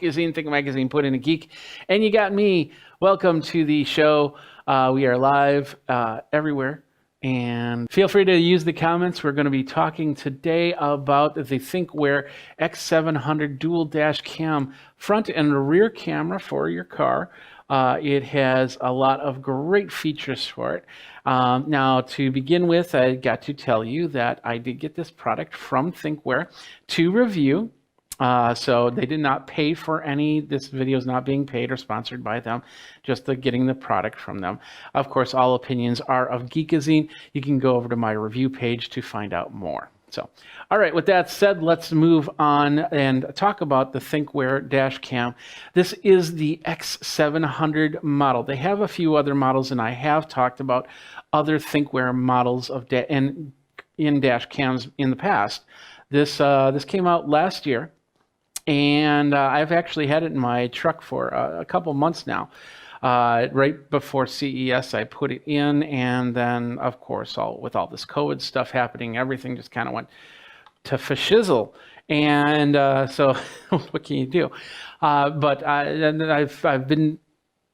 Geekazine, Think Magazine, put in a geek. And you got me. Welcome to the show. We are live everywhere. And feel free to use the comments. We're going to be talking today about the ThinkWare X700 dual dash cam front and rear camera for your car. It has a lot of great features for it. Now, to begin with, I got to tell you that I did get this product from ThinkWare to review. So they did not pay for any. This video is not being paid or sponsored by them, just getting the product from them. Of course, all opinions are of Geekazine. You can go over to my review page to find out more. So, all right, with that said, let's move on and talk about the ThinkWare dash cam. This is the X700 model. They have a few other models, and I have talked about other ThinkWare models of in dash cams in the past. This came out last year, and I've actually had it in my truck for a couple months now. Right before CES, I put it in, and then, of course, with all this COVID stuff happening, everything just kind of went to fashizzle. And so what can you do? But I've been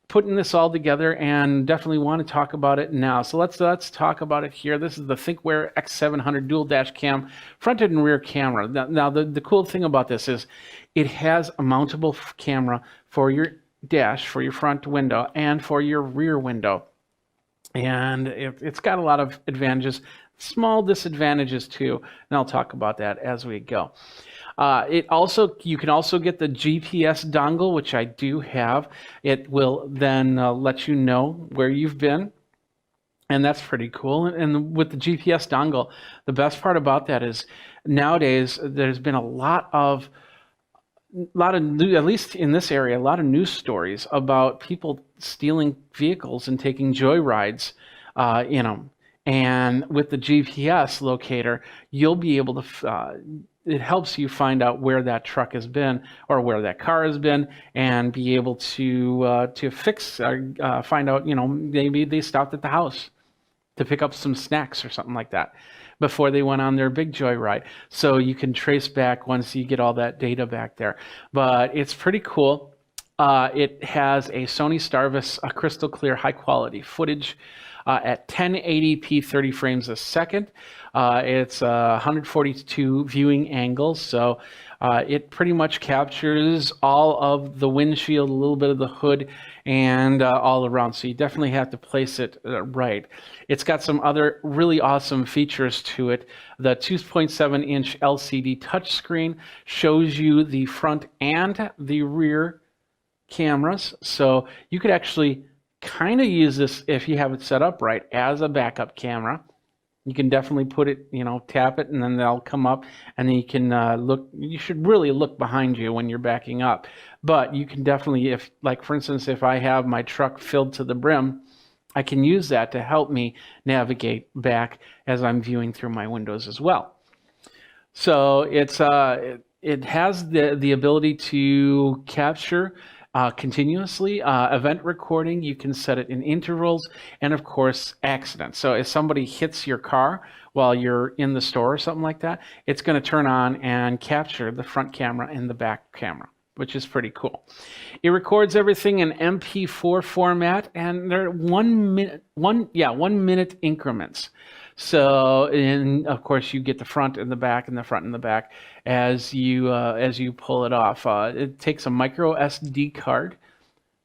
putting this all together and definitely want to talk about it now. So let's talk about it here. This is the ThinkWare X700 dual dash cam front and rear camera. Now the cool thing about this is it has a mountable camera for your dash, for your front window, and for your rear window. And it's got a lot of advantages, small disadvantages too, and I'll talk about that as we go. You can also get the GPS dongle, which I do have. It will then let you know where you've been, and that's pretty cool. And with the GPS dongle, the best part about that is nowadays there's been a lot of new, at least in this area, a lot of news stories about people stealing vehicles and taking joyrides in them. And with the GPS locator, you'll be able to, it helps you find out where that truck has been or where that car has been, and be able to fix, find out, maybe they stopped at the house to pick up some snacks or something like that before they went on their big joyride. So you can trace back once you get all that data back there. But it's pretty cool. It has a Sony Starvis crystal clear high quality footage at 1080p 30 frames a second. It's 142 viewing angles, so it pretty much captures all of the windshield, a little bit of the hood, and all around. So you definitely have to place it right. It's got some other really awesome features to it. The 2.7-inch LCD touchscreen shows you the front and the rear cameras. So you could actually kind of use this, if you have it set up right, as a backup camera. You can definitely put it, tap it, and then they'll come up, and then you can look. You should really look behind you when you're backing up. But you can definitely, for instance, if I have my truck filled to the brim, I can use that to help me navigate back as I'm viewing through my windows as well. So it has the ability to capture continuously, event recording. You can set it in intervals, and of course accidents. So if somebody hits your car while you're in the store or something like that, it's going to turn on and capture the front camera and the back camera, which is pretty cool. It records everything in MP4 format, and they're 1 minute increments. So, and of course, you get the front and the back and the front and the back as you pull it off. It takes a micro SD card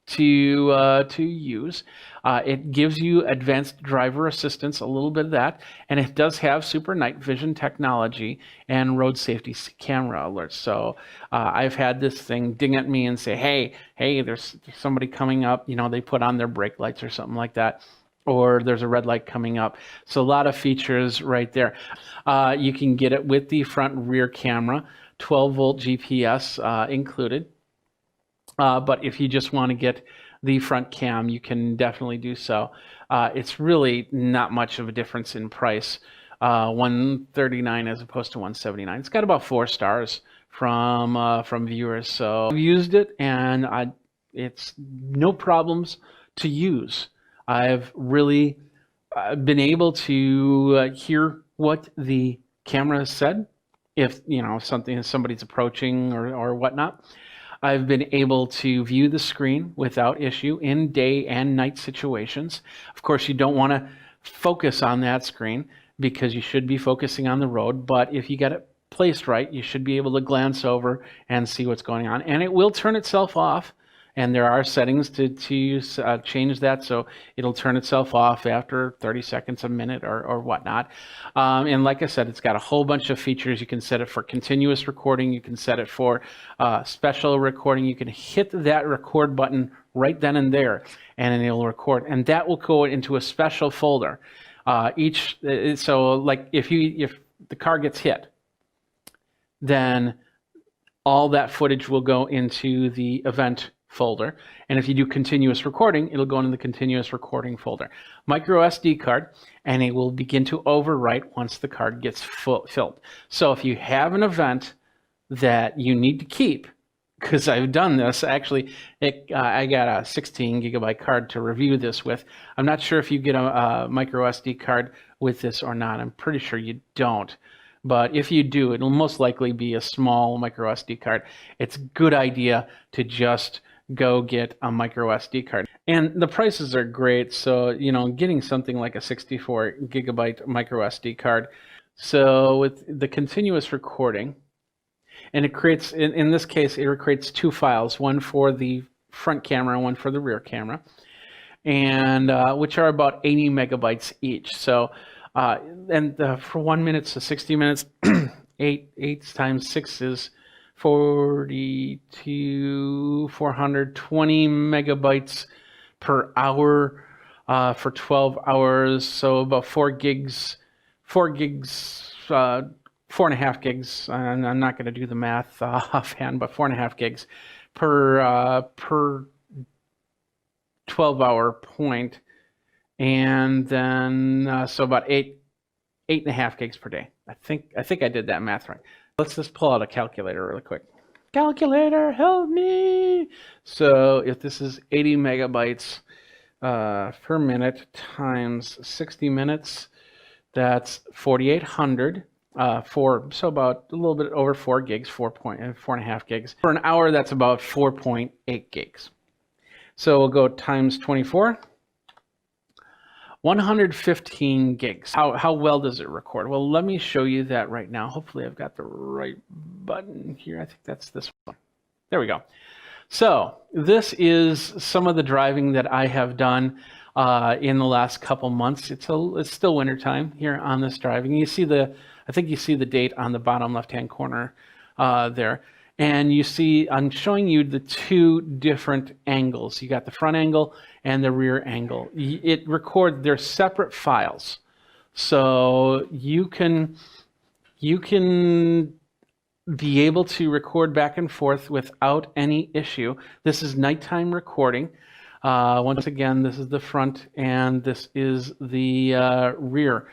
to use. It gives you advanced driver assistance, a little bit of that, and it does have super night vision technology and road safety camera alerts. So I've had this thing ding at me and say, hey, there's somebody coming up. They put on their brake lights or something like that, or there's a red light coming up. So a lot of features right there. You can get it with the front and rear camera, 12-volt GPS included. But if you just want to get the front cam, you can definitely do so. It's really not much of a difference in price, $139 as opposed to $179. It's got about 4 stars from viewers. So I've used it, and it's no problems to use. I've really been able to hear what the camera said, if somebody's approaching or whatnot. I've been able to view the screen without issue in day and night situations. Of course, you don't want to focus on that screen because you should be focusing on the road, but if you get it placed right, you should be able to glance over and see what's going on. And it will turn itself off, and there are settings to change that, so it'll turn itself off after 30 seconds, a minute, or whatnot. And like I said, it's got a whole bunch of features. You can set it for continuous recording. You can set it for special recording. You can hit that record button right then and there, and it'll record. And that will go into a special folder. So like if the car gets hit, then all that footage will go into the event folder. And if you do continuous recording, it'll go into the continuous recording folder. Micro SD card, and it will begin to overwrite once the card gets filled. So if you have an event that you need to keep, because I've done this, actually, I got a 16 gigabyte card to review this with. I'm not sure if you get a micro SD card with this or not. I'm pretty sure you don't. But if you do, it'll most likely be a small micro SD card. It's a good idea to just go get a micro SD card. And the prices are great. So, getting something like a 64 gigabyte micro SD card. So with the continuous recording, and it creates, in this case, it creates two files, one for the front camera and one for the rear camera, and which are about 80 megabytes each. So, for 1 minute to 60 minutes, 8 times 6 is 420 megabytes per hour for 12 hours. So about 4 gigs, 4.5 gigs. And I'm not going to do the math offhand, but 4.5 gigs per 12-hour point. And then so about 8.5 gigs per day. I think I did that math right. Let's just pull out a calculator really quick. Calculator, help me! So if this is 80 megabytes per minute times 60 minutes, that's 4,800. So about a little bit over 4 gigs, 4.5 gigs. For an hour, that's about 4.8 gigs. So we'll go times 24. 115 gigs. How well does it record? Well, let me show you that right now. Hopefully I've got the right button here. I think that's this one. There we go. So this is some of the driving that I have done in the last couple months. It's still wintertime here on this driving. I think you see the date on the bottom left-hand corner there. And you see, I'm showing you the two different angles. You got the front angle and the rear angle. They're separate files. So you can be able to record back and forth without any issue. This is nighttime recording. Once again, this is the front and this is the rear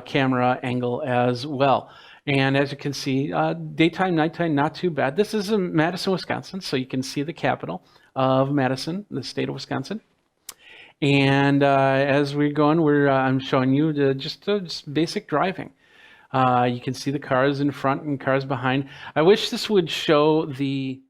camera angle as well. And as you can see, daytime, nighttime, not too bad. This is in Madison, Wisconsin, so you can see the capital of Madison, the state of Wisconsin. And as we're going, I'm showing you just basic driving. You can see the cars in front and cars behind. I wish this would show the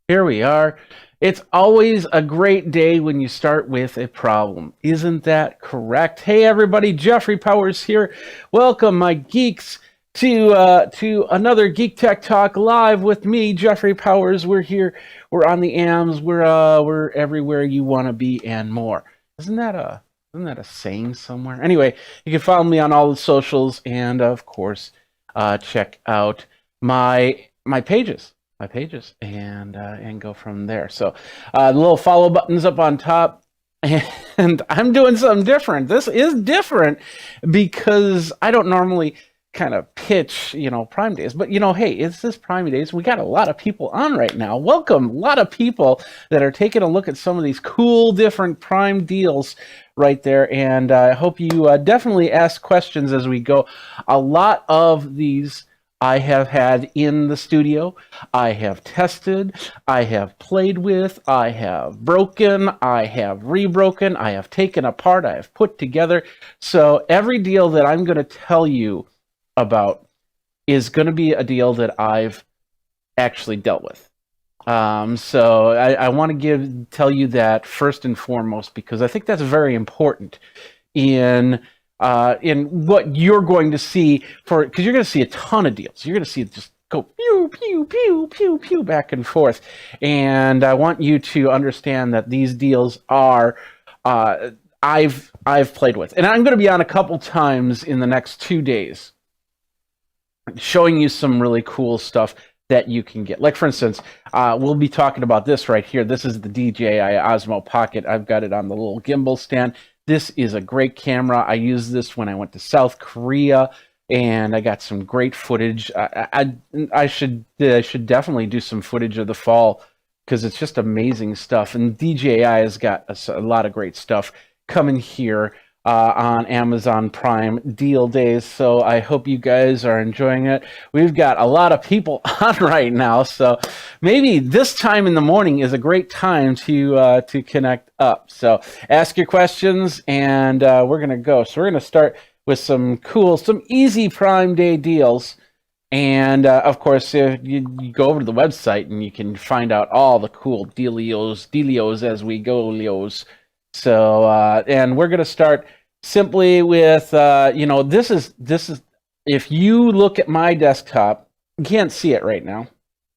Here we are. It's always a great day when you start with a problem. Isn't that correct? Hey, everybody, Jeffrey Powers here. Welcome, my geeks, to another Geek Tech Talk live with me, Jeffrey Powers. We're here. We're on the AMs. We're everywhere you want to be and more. Isn't that a saying somewhere? Anyway, you can follow me on all the socials and, of course, check out my pages. And go from there. So the little follow button's up on top, and I'm doing something different. This is different because I don't normally kind of pitch, Prime Days, but hey, it's this Prime Days. We got a lot of people on right now. Welcome, a lot of people that are taking a look at some of these cool different Prime deals right there, and I hope you definitely ask questions as we go. A lot of these I have had in the studio, I have tested, I have played with, I have broken, I have rebroken, I have taken apart, I have put together. So every deal that I'm going to tell you about is going to be a deal that I've actually dealt with. So I want to tell you that first and foremost, because I think that's very important in what you're going to see because you're going to see a ton of deals. You're going to see it just go pew, pew, pew, pew, pew, back and forth. And I want you to understand that these deals are, I've played with. And I'm going to be on a couple times in the next 2 days showing you some really cool stuff that you can get. Like, for instance, we'll be talking about this right here. This is the DJI Osmo Pocket. I've got it on the little gimbal stand. This is a great camera. I used this when I went to South Korea, and I got some great footage. I should definitely do some footage of the fall because it's just amazing stuff. And DJI has got a lot of great stuff coming here on Amazon Prime deal days. So I hope you guys are enjoying it. We've got a lot of people on right now, so maybe this time in the morning is a great time to connect up. So ask your questions, and we're gonna go. So we're gonna start with some easy Prime Day deals. And of course, you go over to the website and you can find out all the cool dealios as we go, Leos. So and we're gonna start simply with this is if you look at my desktop, you can't see it right now.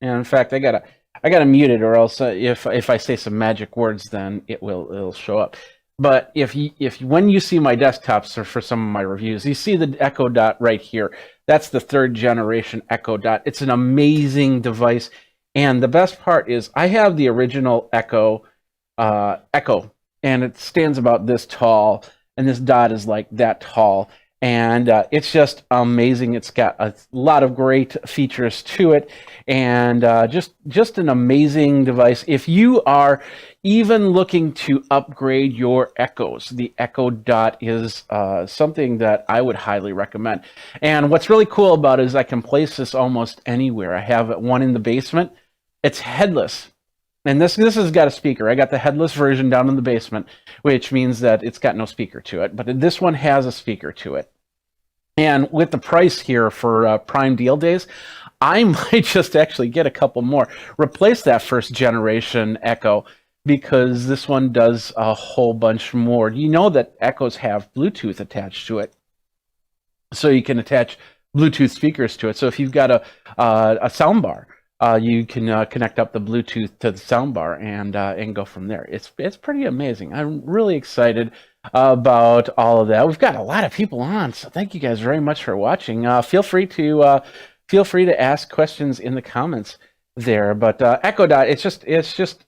And in fact, I gotta mute it, or else if I say some magic words, then it'll show up. But if when you see my desktops or for some of my reviews, you see the Echo Dot right here. That's the 3rd generation Echo Dot. It's an amazing device, and the best part is I have the original Echo, and it stands about this tall. And this dot is like that tall, and it's just amazing. It's got a lot of great features to it, and just an amazing device. If you are even looking to upgrade your Echoes, the Echo Dot is something that I would highly recommend. And what's really cool about it is I can place this almost anywhere. I have one in the basement. It's headless. And this has got a speaker. I got the headless version down in the basement, which means that it's got no speaker to it. But this one has a speaker to it. And with the price here for Prime Deal Days, I might just actually get a couple more. Replace that 1st generation Echo, because this one does a whole bunch more. You know that Echoes have Bluetooth attached to it. So you can attach Bluetooth speakers to it. So if you've got a soundbar, you can connect up the Bluetooth to the soundbar and go from there. It's pretty amazing. I'm really excited about all of that. We've got a lot of people on, so thank you guys very much for watching. Feel free to ask questions in the comments there. But Echo Dot, it's just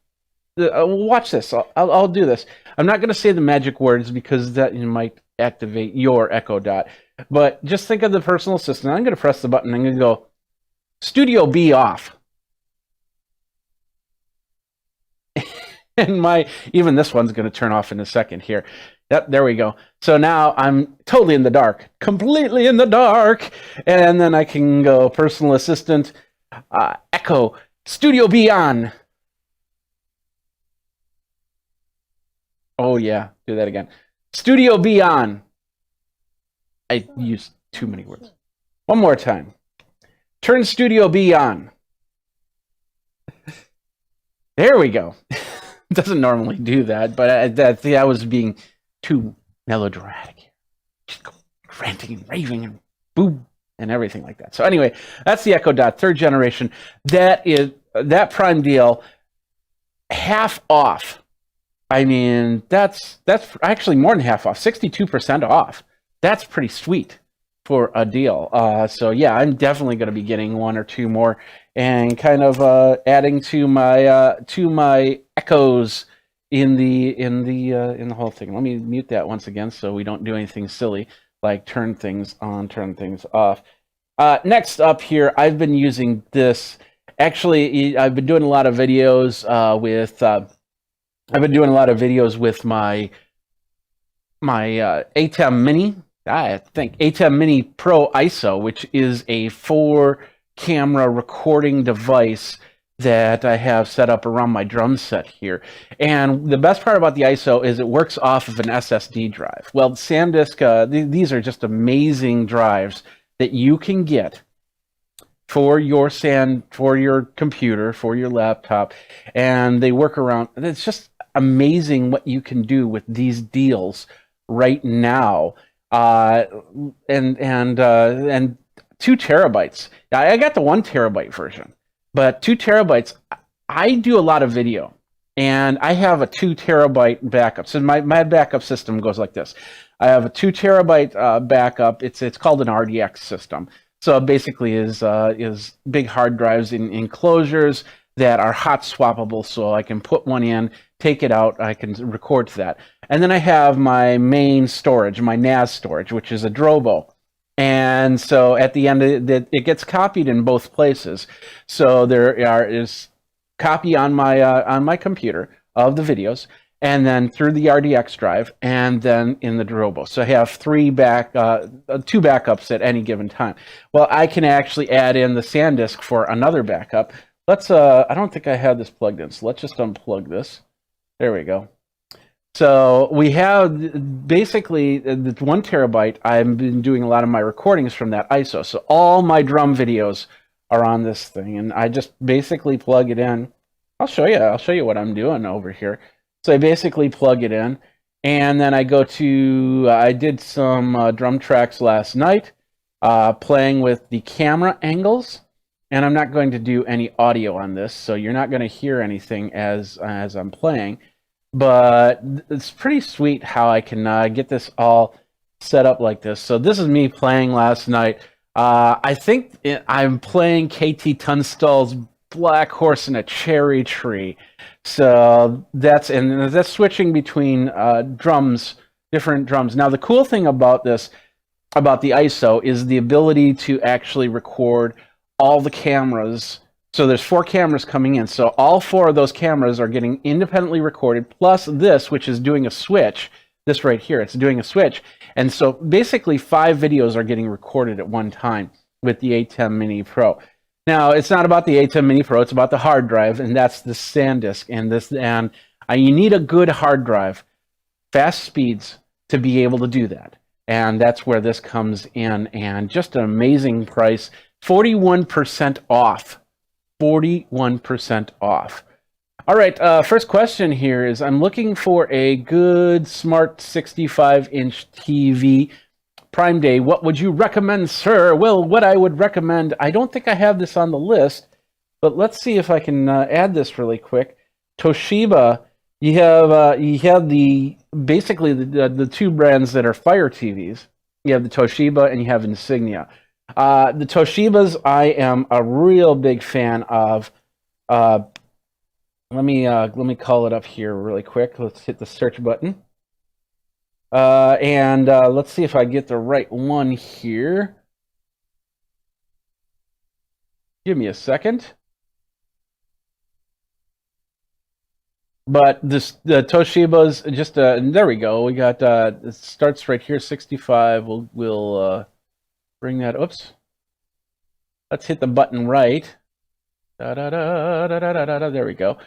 watch this. I'll do this. I'm not going to say the magic words because that might activate your Echo Dot. But just think of the personal assistant. I'm going to press the button. I'm going to go Studio B off. And even this one's going to turn off in a second here. Yep, there we go. So now I'm totally in the dark, completely in the dark. And then I can go personal assistant, Echo, Studio B on. Oh yeah, do that again. Studio B on. I used too many words. One more time. Turn Studio B on. There we go. It doesn't normally do that, but I was being too melodramatic here. Just ranting and raving and boom and everything like that. So anyway, that's the Echo Dot 3rd generation. That Prime deal, half off. I mean, that's actually more than half off, 62% off. That's pretty sweet for a deal. So yeah, I'm definitely going to be getting one or two more and kind of adding to my echoes in the whole thing. Let me mute that once again so we don't do anything silly like turn things on, turn things off. Next up here, I've been using this. Actually, I've been doing a lot of videos with my ATEM Mini. I think ATEM Mini Pro ISO, which is a 4-camera recording device that I have set up around my drum set here. And the best part about the ISO is it works off of an SSD drive. Well, SanDisk, these are just amazing drives that you can get for your computer, for your laptop, and they work around. It's just amazing what you can do with these deals right now. And 2 terabytes. I got the 1 terabyte version, but 2 terabytes. I do a lot of video, and I have a 2 terabyte backup. So my backup system goes like this. I have a 2 terabyte backup. It's called an RDX system. So it basically is big hard drives in enclosures that are hot swappable. So I can put one in, take it out, I can record to that. And then I have my main storage, my NAS storage, which is a Drobo. And so at the end of it gets copied in both places. So there is copy on my computer of the videos, and then through the RDX drive, and then in the Drobo. So I have 2 backups at any given time. Well, I can actually add in the SanDisk for another backup. Let's, I don't think I have this plugged in, so let's just unplug this. There we go. So we have basically the 1 terabyte. I've been doing a lot of my recordings from that ISO. So all my drum videos are on this thing, and I just basically plug it in. I'll show you what I'm doing over here. So I basically plug it in, and then I go to, I did some drum tracks last night, playing with the camera angles, and I'm not going to do any audio on this, so you're not going to hear anything as I'm playing, but it's pretty sweet how I can get this all set up like this. So this is me playing last night. I think I'm playing KT Tunstall's Black Horse in a Cherry Tree. So that's switching between drums, different drums. Now the cool thing about this, about the ISO, is the ability to actually record all the cameras. So there's 4 cameras coming in. So all 4 of those cameras are getting independently recorded, plus this, which is doing a switch. This right here, it's doing a switch. And so basically 5 videos are getting recorded at one time with the ATEM Mini Pro. Now, it's not about the ATEM Mini Pro, it's about the hard drive, and that's the SanDisk. And you need a good hard drive, fast speeds, to be able to do that. And that's where this comes in, and just an amazing price, 41% off. 41% off. All right, first question here is, I'm looking for a good smart 65-inch TV. Prime Day, what would you recommend, sir? Well, what I would recommend, I don't think I have this on the list, but let's see if I can add this really quick. Toshiba, you have basically the 2 brands that are Fire TVs. You have the Toshiba and you have Insignia. The Toshibas, I am a real big fan of. Let me call it up here really quick. Let's hit the search button. And let's see if I get the right one here. Give me a second. But the Toshiba's just there we go. We got it starts right here, 65. We'll bring that. Oops. Let's hit the button right. Da da da da da da da. There we go.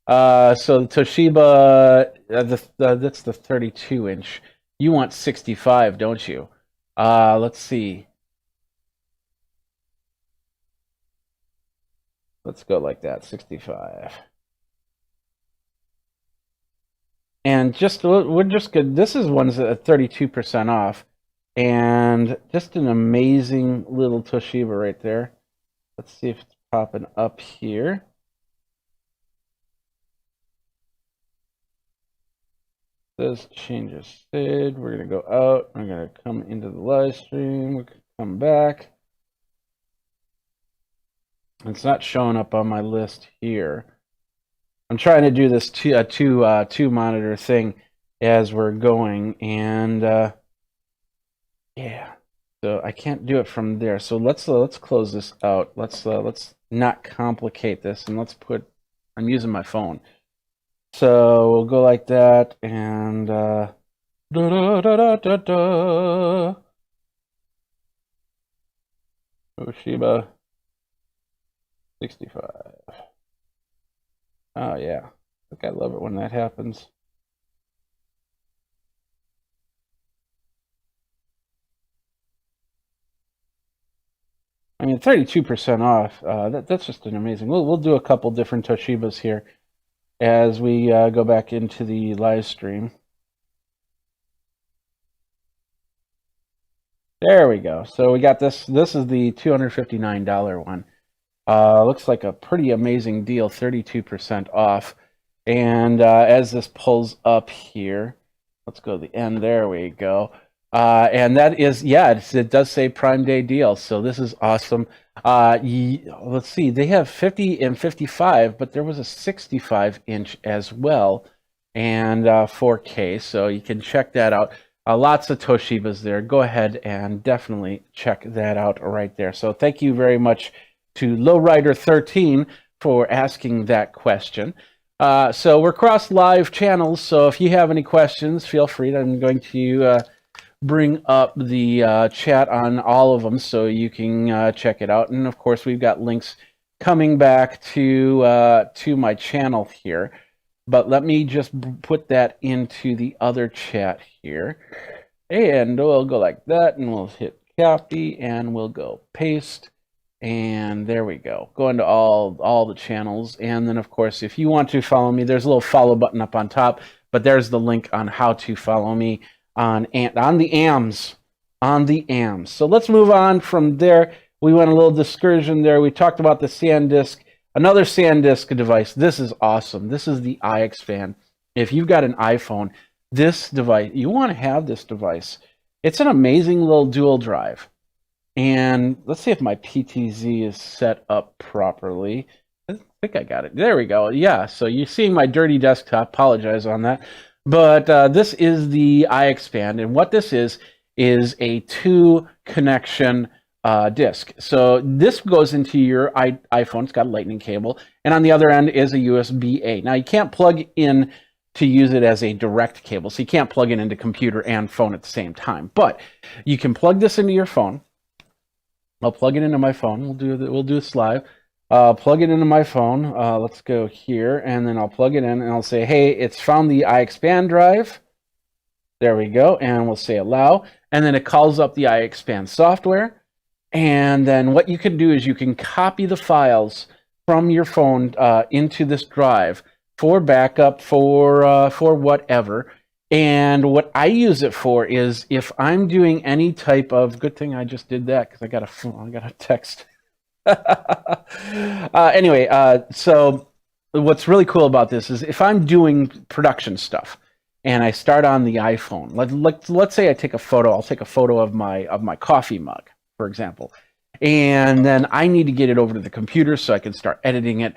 So the Toshiba, that's the 32-inch. You want 65, don't you? Let's see. Let's go like that, 65. And just we're just good. This is one's at 32% off, and just an amazing little Toshiba right there. Let's see if it's popping up here. Says changes SID. We're gonna go out. We're gonna come into the live stream. We can come back. It's not showing up on my list here. I'm trying to do this two monitor thing as we're going, and yeah, so I can't do it from there. So let's close this out. Let's not complicate this, and let's put. I'm using my phone, so we'll go like that, and da da da da da da. Toshiba 65. Oh yeah, I love it when that happens. I mean, 32% off. That's just an amazing. We'll do a couple different Toshibas here as we go back into the live stream. There we go. So we got this. This is the $259 one. Looks like a pretty amazing deal, 32% off. And as this pulls up here, let's go to the end. There we go. And that is, yeah, it does say Prime Day deal. So this is awesome. Let's see, they have 50 and 55, but there was a 65-inch as well, and 4K. So you can check that out. Lots of Toshibas there. Go ahead and definitely check that out right there. So thank you very much to Lowrider13 for asking that question. So we're cross live channels, so if you have any questions, feel free. I'm going to bring up the chat on all of them so you can check it out. And of course, we've got links coming back to my channel here. But let me just put that into the other chat here. And we'll go like that, and we'll hit copy, and we'll go paste. And there we go. Go into all the channels. And then, of course, if you want to follow me, there's a little follow button up on top. But there's the link on how to follow me on the AMs. So let's move on from there. We went a little discursion there. We talked about the SanDisk. Another SanDisk device. This is awesome. This is the iXpand. If you've got an iPhone, this device, you want to have this device. It's an amazing little dual drive. And let's see if my PTZ is set up properly. I think I got it. There we go. Yeah, so you're seeing my dirty desktop. Apologize on that. But this is the iXpand. And what this is a 2-connection disk. So this goes into your iPhone. It's got a lightning cable. And on the other end is a USB-A. Now, you can't plug in to use it as a direct cable. So you can't plug it into computer and phone at the same time. But you can plug this into your phone. I'll plug it into my phone. We'll do this live. Plug it into my phone. Let's go here, and then I'll plug it in, and I'll say, hey, it's found the iXpand drive. There we go, and we'll say allow, and then it calls up the iXpand software. And then what you can do is you can copy the files from your phone into this drive for backup, for whatever. And what I use it for is if I'm doing any type of, good thing I just did that because I got a text. Anyway, so what's really cool about this is if I'm doing production stuff and I start on the iPhone, let's say I take a photo. I'll take a photo of my coffee mug, for example. And then I need to get it over to the computer so I can start editing it.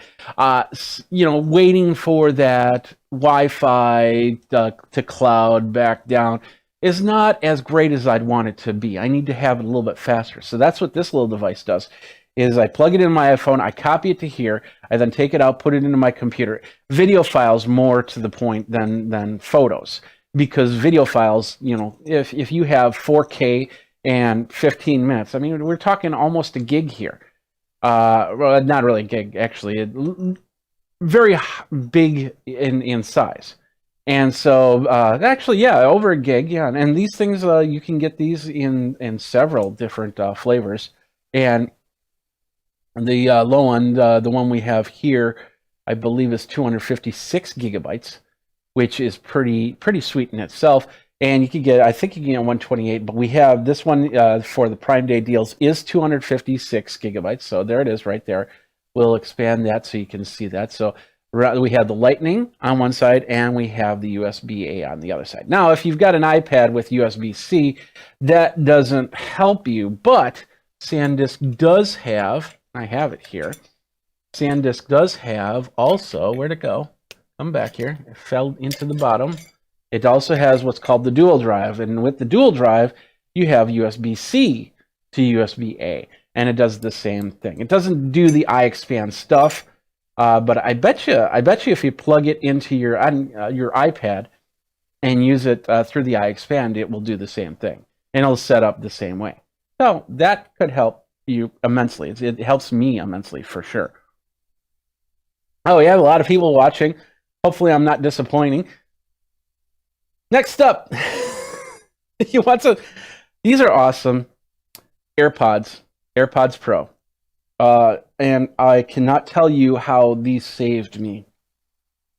Waiting for that Wi-Fi to cloud back down is not as great as I'd want it to be. I need to have it a little bit faster. So that's what this little device does, is I plug it in my iPhone, I copy it to here, I then take it out, put it into my computer. Video files more to the point than photos, because video files, if you have 4K and 15 minutes. I mean, we're talking almost a gig here. Well, not really a gig, actually. Very big in size. And so, actually, yeah, over a gig, yeah. And these things, you can get these in several different flavors. And the low end, the one we have here, I believe is 256 gigabytes. which is pretty sweet in itself. And you can get, I think you can get 128, but we have this one for the Prime Day deals is 256 gigabytes. So there it is right there. We'll expand that so you can see that. So we have the Lightning on one side and we have the USB-A on the other side. Now, if you've got an iPad with USB-C, that doesn't help you, but SanDisk does have, I have it here, SanDisk does have also, where'd it go? Come back here. It fell into the bottom. It also has what's called the dual drive, and with the dual drive, you have USB-C to USB-A, and it does the same thing. It doesn't do the iXpand stuff, but I bet you if you plug it into your iPad and use it through the iXpand, it will do the same thing, and it'll set up the same way. So that could help you immensely. It helps me immensely for sure. Oh, we have a lot of people watching. Hopefully, I'm not disappointing. Next up, you want some? These are awesome AirPods Pro, and I cannot tell you how these saved me.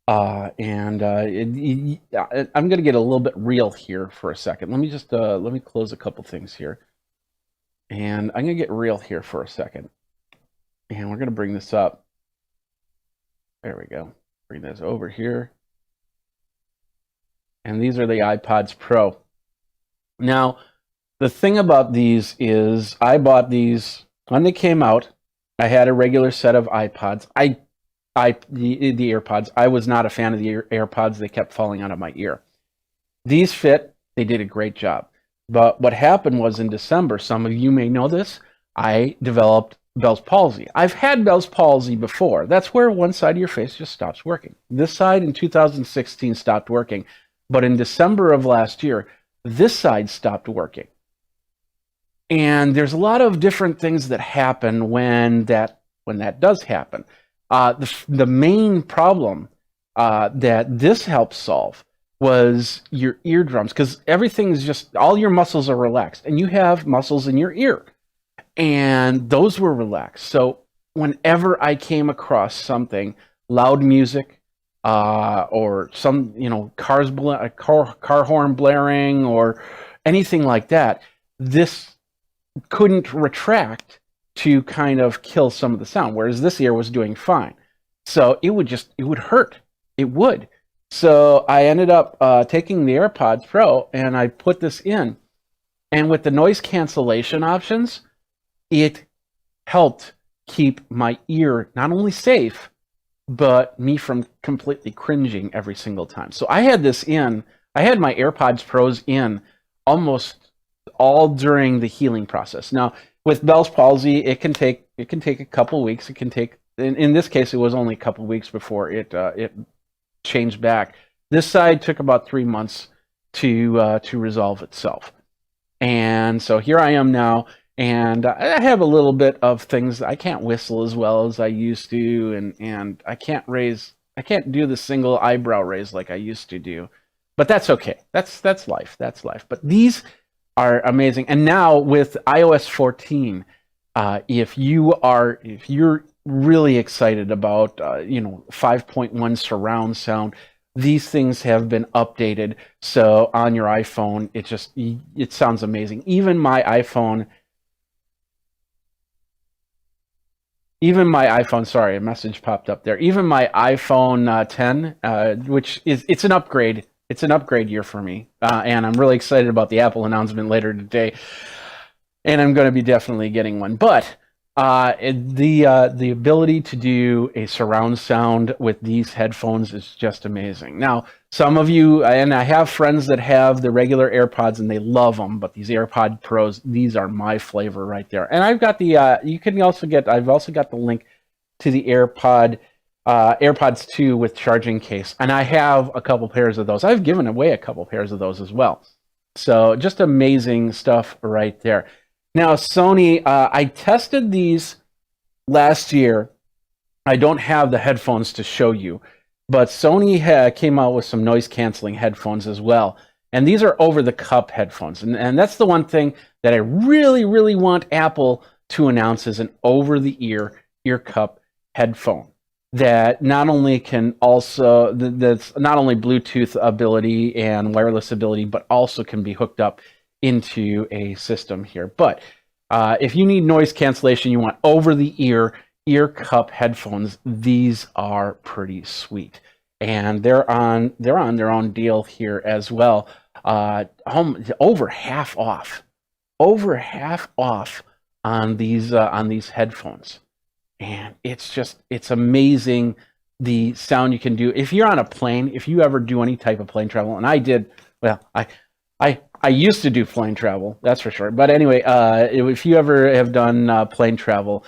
I'm going to get a little bit real here for a second. Let me just let me close a couple things here, and I'm going to get real here for a second, and we're going to bring this up. There we go. Bring this over here. And these are the iPods Pro. Now, the thing about these is I bought these when they came out. I had a regular set of iPods. The AirPods. I was not a fan of the AirPods. They kept falling out of my ear. These fit. They did a great job. But what happened was in December, some of you may know this, I developed Bell's palsy. I've had Bell's palsy before. That's where one side of your face just stops working. This side in 2016 stopped working. But in December of last year, this side stopped working. And there's a lot of different things that happen when that does happen. The main problem that this helped solve was your eardrums, because everything's just, all your muscles are relaxed, and you have muscles in your ear, and those were relaxed. So whenever I came across something, loud music, or some, car horn blaring or anything like that, this couldn't retract to kind of kill some of the sound, whereas this ear was doing fine. So it would hurt. It would. So I ended up taking the AirPods Pro and I put this in. And with the noise cancellation options, it helped keep my ear not only safe, but me from completely cringing every single time. So I had my AirPods Pros in almost all during the healing process. Now, with Bell's palsy, it can take a couple weeks. It can take, in this case, it was only a couple weeks before it changed back. This side took about 3 months to resolve itself. And so here I am now. And I have a little bit of things. I can't whistle as well as I used to, and I can't do the single eyebrow raise like I used to do. But that's okay. That's life. That's life. But these are amazing. And now with iOS 14, if you're really excited about 5.1 surround sound, these things have been updated. So on your iPhone, it sounds amazing. Even my iPhone, sorry, a message popped up there. Even my iPhone 10, which it's an upgrade. It's an upgrade year for me, and I'm really excited about the Apple announcement later today. And I'm going to be definitely getting one. But the ability to do a surround sound with these headphones is just amazing. Now, some of you, and I have friends that have the regular AirPods and they love them, but these AirPod Pros, these are my flavor right there. And I've got I've also got the link to the AirPods 2 with charging case, and I have a couple pairs of those. I've given away a couple pairs of those as well. So just amazing stuff right there. Now, Sony, I tested these last year. I don't have the headphones to show you, but Sony came out with some noise canceling headphones as well. And these are over-the-cup headphones. And that's the one thing that I really, really want Apple to announce as an over-the-ear cup headphone. that not only can also that's not only Bluetooth ability and wireless ability, but also can be hooked up into a system here. But if you need noise cancellation, you want over-the-ear cup headphones, these are pretty sweet, and they're on their own deal here as well. Over half off, on these headphones, and it's amazing the sound you can do if you're on a plane. If you ever do any type of plane travel, and I did, well, I used to do plane travel, that's for sure. But anyway, if you ever have done plane travel,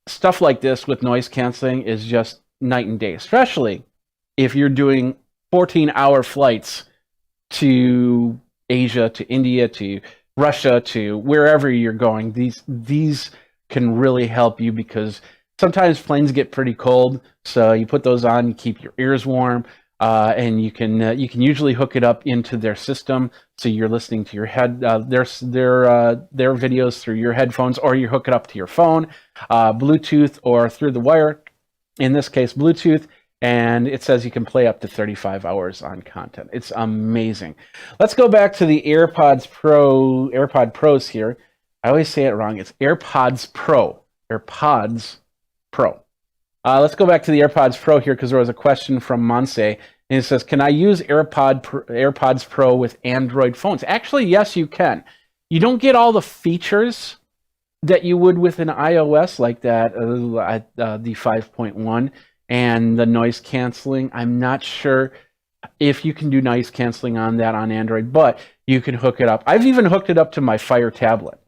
stuff like this with noise canceling is just night and day, especially if you're doing 14-hour flights to Asia, to India, to Russia, to wherever you're going. These can really help you, because sometimes planes get pretty cold, so you put those on, you keep your ears warm, and you can usually hook it up into their system, so you're listening to your their videos through your headphones, or you hook it up to your phone, Bluetooth, or through the wire. In this case, Bluetooth. And it says you can play up to 35 hours on content. It's amazing. Let's go back to the AirPod Pros here. I always say it wrong. It's AirPods Pro. AirPods Pro. Let's go back to the AirPods Pro here, because there was a question from Monse, and it says, can I use AirPods Pro with Android phones? Actually, yes, you can. You don't get all the features that you would with an iOS, like that, the 5.1. And the noise canceling, I'm not sure if you can do noise canceling on that on Android, but you can hook it up. I've even hooked it up to my Fire tablet.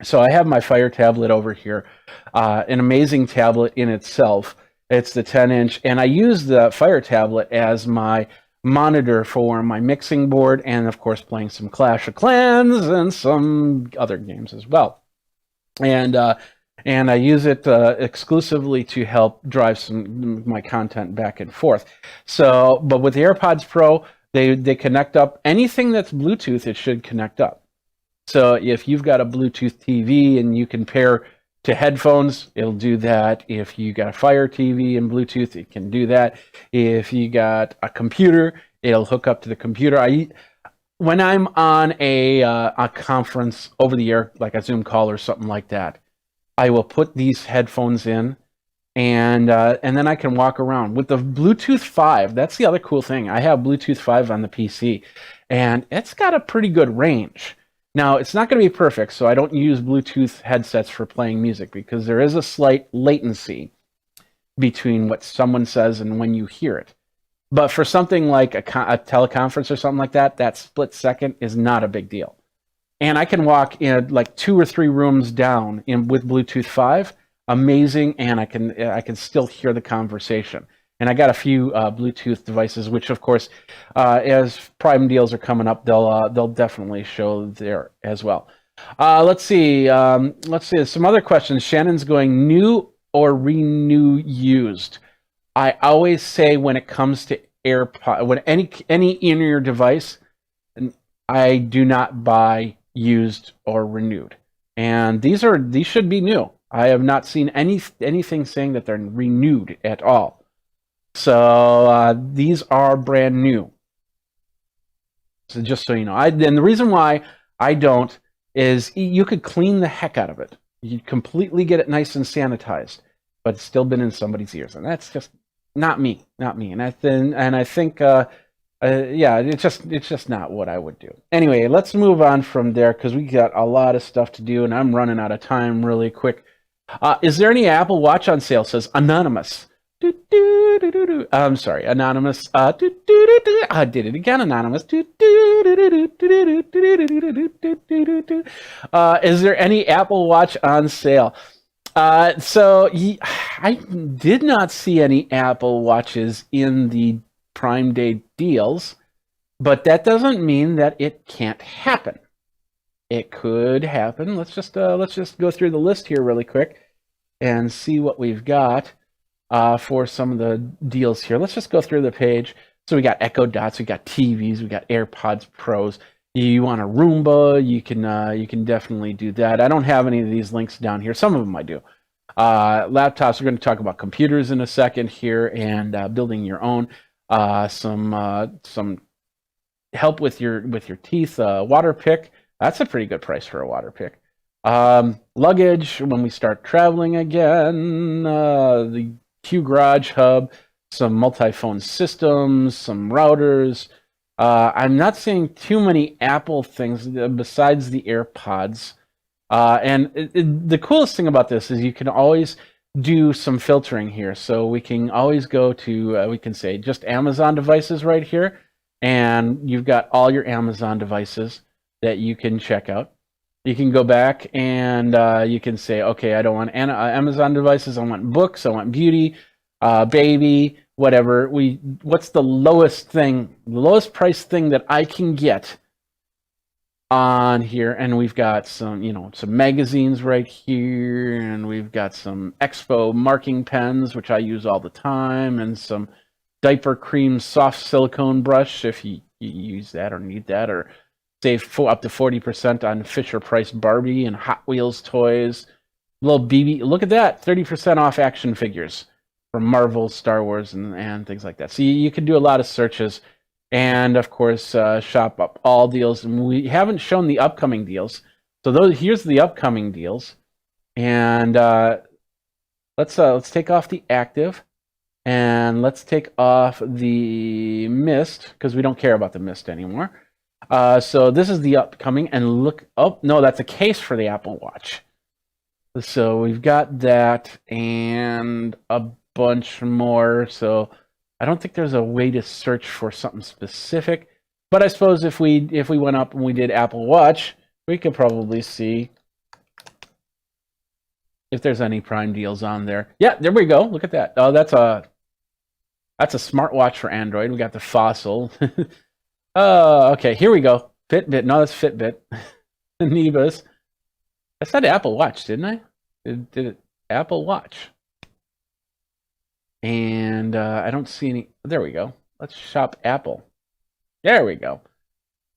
So I have my Fire tablet over here, an amazing tablet in itself. It's the 10-inch, and I use the Fire tablet as my monitor for my mixing board, and of course playing some Clash of Clans and some other games as well. And I use it exclusively to help drive my content back and forth. So, but with the AirPods Pro, they connect up. Anything that's Bluetooth, it should connect up. So if you've got a Bluetooth TV and you can pair to headphones, it'll do that. If you got a Fire TV and Bluetooth, it can do that. If you got a computer, it'll hook up to the computer. When I'm on a conference over the air, like a Zoom call or something like that, I will put these headphones in, and then I can walk around with the Bluetooth 5. That's the other cool thing. I have Bluetooth 5 on the PC, and it's got a pretty good range. Now, it's not going to be perfect, so I don't use Bluetooth headsets for playing music, because there is a slight latency between what someone says and when you hear it. But for something like a teleconference or something like that, that split second is not a big deal. And I can walk in like 2 or 3 rooms down with Bluetooth 5. Amazing, and I can still hear the conversation. And I got a few Bluetooth devices, which of course, as Prime deals are coming up, they'll definitely show there as well. Let's see some other questions. Shannon's going, new or renew used. I always say, when it comes to AirPod, when any in-ear device, I do not buy used or renewed, and these should be new. I have not seen anything saying that they're renewed at all. So these are brand new. So just so you know, and the reason why I don't is you could clean the heck out of it. You completely get it nice and sanitized, but it's still been in somebody's ears, and that's just not me. And I think. Yeah, it's just not what I would do. Anyway, let's move on from there, because we got a lot of stuff to do, and I'm running out of time really quick. Is there any Apple Watch on sale? Says Anonymous. I'm sorry, Anonymous. I did it again, Anonymous. Is there any Apple Watch on sale? So I did not see any Apple Watches in the Prime Day deals, but that doesn't mean that it can't happen. It could happen. Let's just go through the list here really quick and see what we've got for some of the deals here. Let's just go through the page. So we got Echo Dots, we got TVs, we got AirPods Pros. You want a Roomba, you can definitely do that. I don't have any of these links down here. Some of them I do. Laptops, we're going to talk about computers in a second here, and building your own. Some help with your teeth. Water pick. That's a pretty good price for a water pick. Luggage when we start traveling again. The Q Garage Hub. Some multi-phone systems. Some routers. I'm not seeing too many Apple things besides the AirPods. The coolest thing about this is you can always do some filtering here. So we can always go to, we can say just Amazon devices right here. And you've got all your Amazon devices that you can check out. You can go back and you can say, okay, I don't want Amazon devices. I want books. I want beauty, baby, whatever. What's the lowest price thing that I can get on here? And we've got some magazines right here, and we've got some Expo marking pens, which I use all the time, and some diaper cream soft silicone brush if you use that or need that, or save up to 40% on Fisher-Price Barbie and Hot Wheels toys. Little BB, look at that, 30% off action figures from Marvel, Star Wars, and things like that. So you can do a lot of searches, and of course shop up all deals. And we haven't shown the upcoming deals, so here's the upcoming deals. And let's take off the active, and let's take off the mist because we don't care about the mist anymore. So this is the upcoming, and look, oh no, that's a case for the Apple Watch. So we've got that and a bunch more. So I don't think there's a way to search for something specific, but I suppose if we went up and we did Apple Watch, we could probably see if there's any Prime deals on there. Yeah, there we go. Look at that. Oh, that's a smartwatch for Android. We got the Fossil. Okay, here we go. Fitbit. No, that's Fitbit. Nebus. I said Apple Watch, didn't I? Did it? Apple Watch. And I don't see any. There we go. Let's shop Apple. There we go.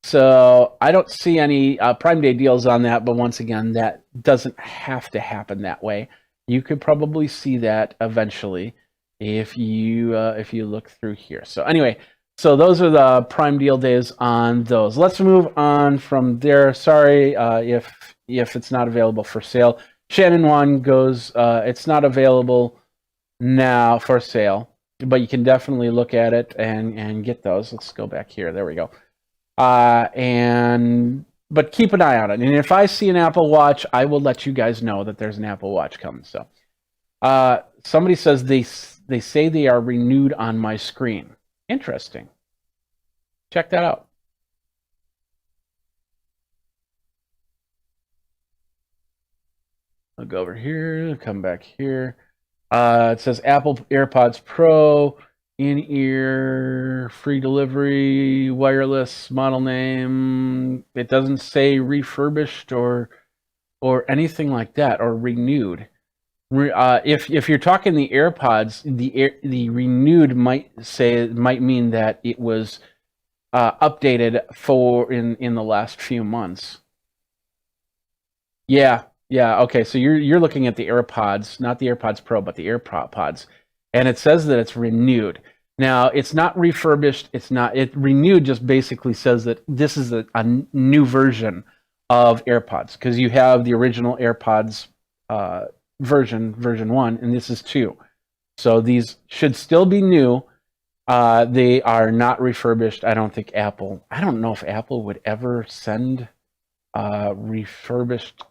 So I don't see any Prime Day deals on that, but once again, that doesn't have to happen that way. You could probably see that eventually if you look through here. So anyway. So those are the Prime deal days on those. Let's move on from there. Sorry if it's not available for sale. Shannon one goes, it's not available now for sale, but you can definitely look at it and get those. Let's go back here. There we go. But keep an eye on it. And if I see an Apple Watch, I will let you guys know that there's an Apple Watch coming. So somebody says they say they are renewed on my screen. Interesting. Check that out. I'll go over here, come back here. It says Apple AirPods Pro, in-ear, free delivery, wireless, model name. It doesn't say refurbished or anything like that, or renewed. If you're talking the AirPods, the renewed might mean that it was updated in the last few months. Yeah. Okay, so you're looking at the AirPods, not the AirPods Pro, but the AirPods, and it says that it's renewed. Now it's not refurbished. It renewed just basically says that this is a new version of AirPods, because you have the original AirPods. Version 1, and this is 2. So these should still be new. They are not refurbished. I don't know if Apple would ever send refurbished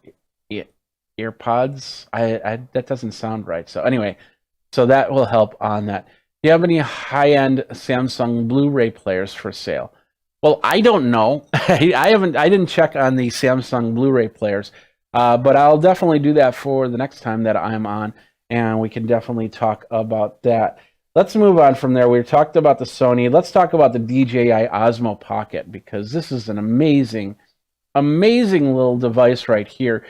AirPods. That doesn't sound right. So anyway, so that will help on that. Do you have any high-end Samsung Blu-ray players for sale? Well, I don't know. I didn't check on the Samsung Blu-ray players. But I'll definitely do that for the next time that I'm on, and we can definitely talk about that. Let's move on from there. We talked about the Sony. Let's talk about the DJI Osmo Pocket, because this is an amazing little device right here.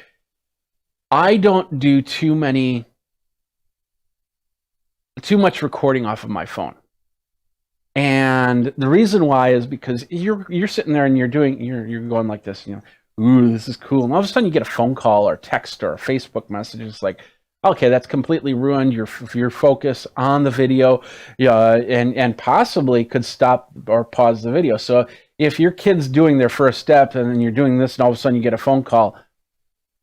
I don't do too much recording off of my phone. And the reason why is because you're sitting there and you're going like this, ooh, this is cool. And all of a sudden you get a phone call or text or a Facebook message. It's like, okay, that's completely ruined your focus on the video, and possibly could stop or pause the video. So if your kid's doing their first step and then you're doing this, and all of a sudden you get a phone call,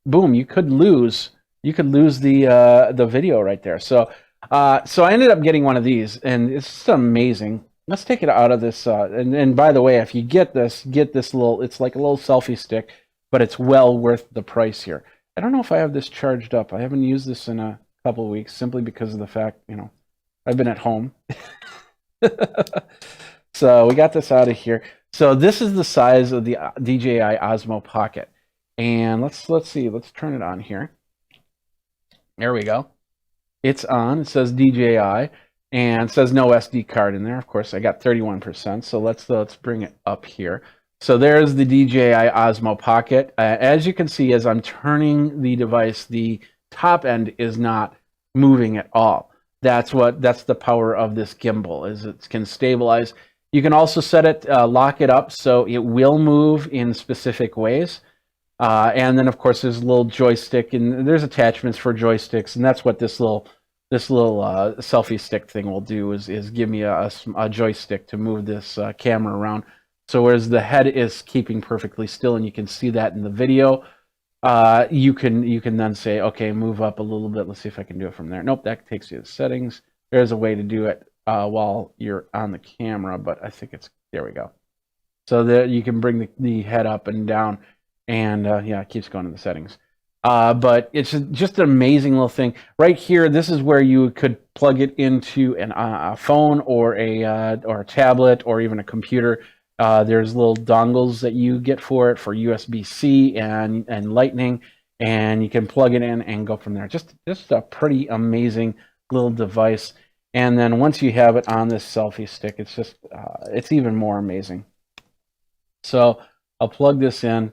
boom, you could lose the video right there. So so I ended up getting one of these, and it's just amazing. Let's take it out of this. And by the way, if you get this little, it's like a little selfie stick, but it's well worth the price here. I don't know if I have this charged up. I haven't used this in a couple of weeks simply because of the fact, I've been at home. So we got this out of here. So this is the size of the DJI Osmo Pocket. And let's see. Let's turn it on here. There we go. It's on. It says DJI and it says no SD card in there. Of course, I got 31%. So let's bring it up here. So there's the DJI Osmo Pocket. As you can see, as I'm turning the device, the top end is not moving at all. That's the power of this gimbal, is it can stabilize. You can also set it, lock it up so it will move in specific ways. And then of course there's a little joystick, and there's attachments for joysticks, and that's what this little selfie stick thing will do, is give me a joystick to move this camera around. So whereas the head is keeping perfectly still, and you can see that in the video, you can then say, okay, move up a little bit. Let's see if I can do it from there. Nope, that takes you to settings. There's a way to do it while you're on the camera, but I think there we go. So that you can bring the head up and down, and yeah, it keeps going to the settings. But it's just an amazing little thing. Right here, this is where you could plug it into a phone or a tablet or even a computer. There's little dongles that you get for it for USB-C and Lightning, and you can plug it in and go from there. Just a pretty amazing little device. And then once you have it on this selfie stick, it's just it's even more amazing. So I'll plug this in.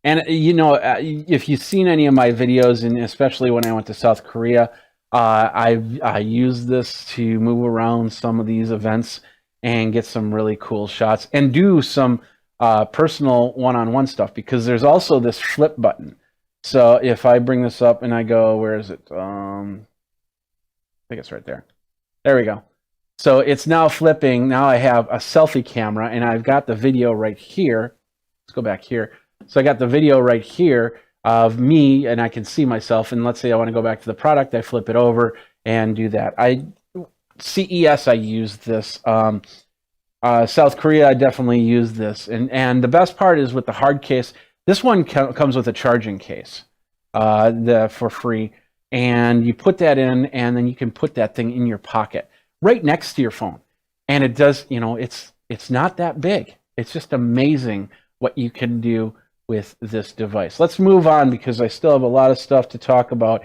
And if you've seen any of my videos, and especially when I went to South Korea, I used this to move around some of these events and get some really cool shots and do some personal one-on-one stuff, because there's also this flip button. So if I bring this up and I go, where is it? I think it's right there. There we go. So it's now flipping. Now I have a selfie camera, and I've got the video right here. Let's go back here. So I got the video right here of me, and I can see myself. And let's say I want to go back to the product. I flip it over and do that. CES, I used this. South Korea, I definitely used this. And the best part is with the hard case, this one comes with a charging case for free. And you put that in, and then you can put that thing in your pocket right next to your phone. And it does, it's not that big. It's just amazing what you can do with this device. Let's move on, because I still have a lot of stuff to talk about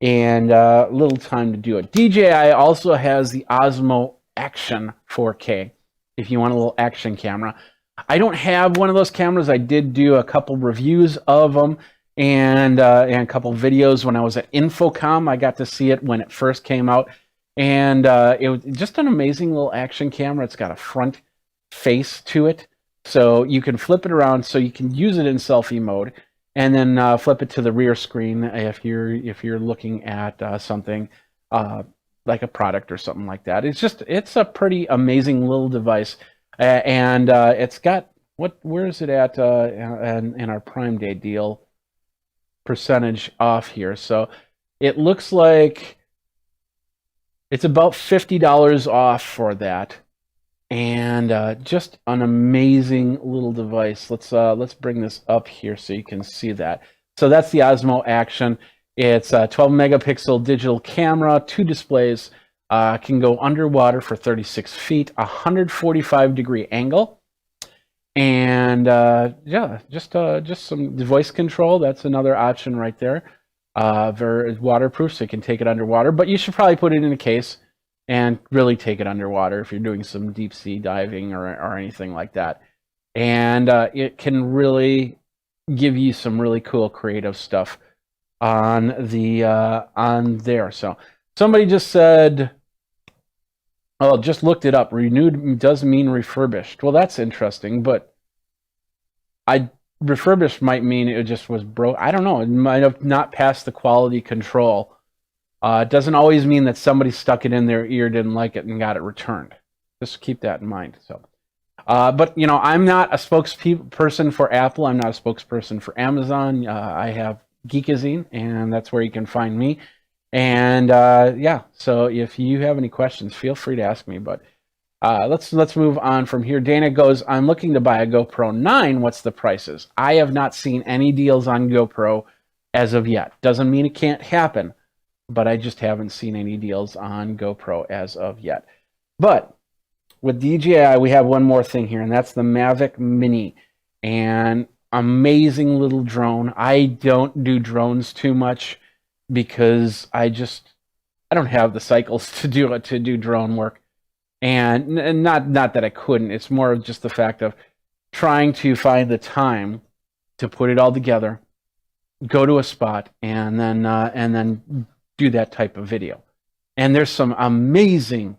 and little time to do it. DJI also has the Osmo Action 4K if you want a little action camera. I don't have one of those cameras. I did do a couple reviews of them and a couple videos when I was at Infocom. I got to see it when it first came out, and it was just an amazing little action camera. It's got a front face to it, so you can flip it around so you can use it in selfie mode, and then flip it to the rear screen if you're looking at something like a product or something like that. It's a pretty amazing little device, and it's got where is it at in our Prime Day deal percentage off here? So it looks like it's about $50 off for that. And just an amazing little device. Let's bring this up here so you can see that. So that's the Osmo Action. It's a 12 megapixel digital camera, 2 displays, can go underwater for 36 feet, 145-degree angle, and yeah, just some voice control. That's another option right there. Very waterproof, so you can take it underwater. But you should probably put it in a case and really take it underwater if you're doing some deep sea diving or anything like that. And it can really give you some really cool creative stuff on there. So somebody just said, oh, just looked it up. Renewed does mean refurbished. Well, that's interesting, but I refurbished might mean it just was broke. I don't know. It might have not passed the quality control. It doesn't always mean that somebody stuck it in their ear, didn't like it, and got it returned. Just keep that in mind. So, but I'm not a spokesperson for Apple. I'm not a spokesperson for Amazon. I have Geekazine, and that's where you can find me. And yeah, so if you have any questions, feel free to ask me. But let's move on from here. Dana goes, I'm looking to buy a GoPro 9. What's the prices? I have not seen any deals on GoPro as of yet. Doesn't mean it can't happen, but I just haven't seen any deals on GoPro as of yet. But with DJI, we have one more thing here, and that's the Mavic Mini. And amazing little drone. I don't do drones too much because I don't have the cycles to do drone work. And not that I couldn't. It's more of just the fact of trying to find the time to put it all together, go to a spot, and then do that type of video. And there's some amazing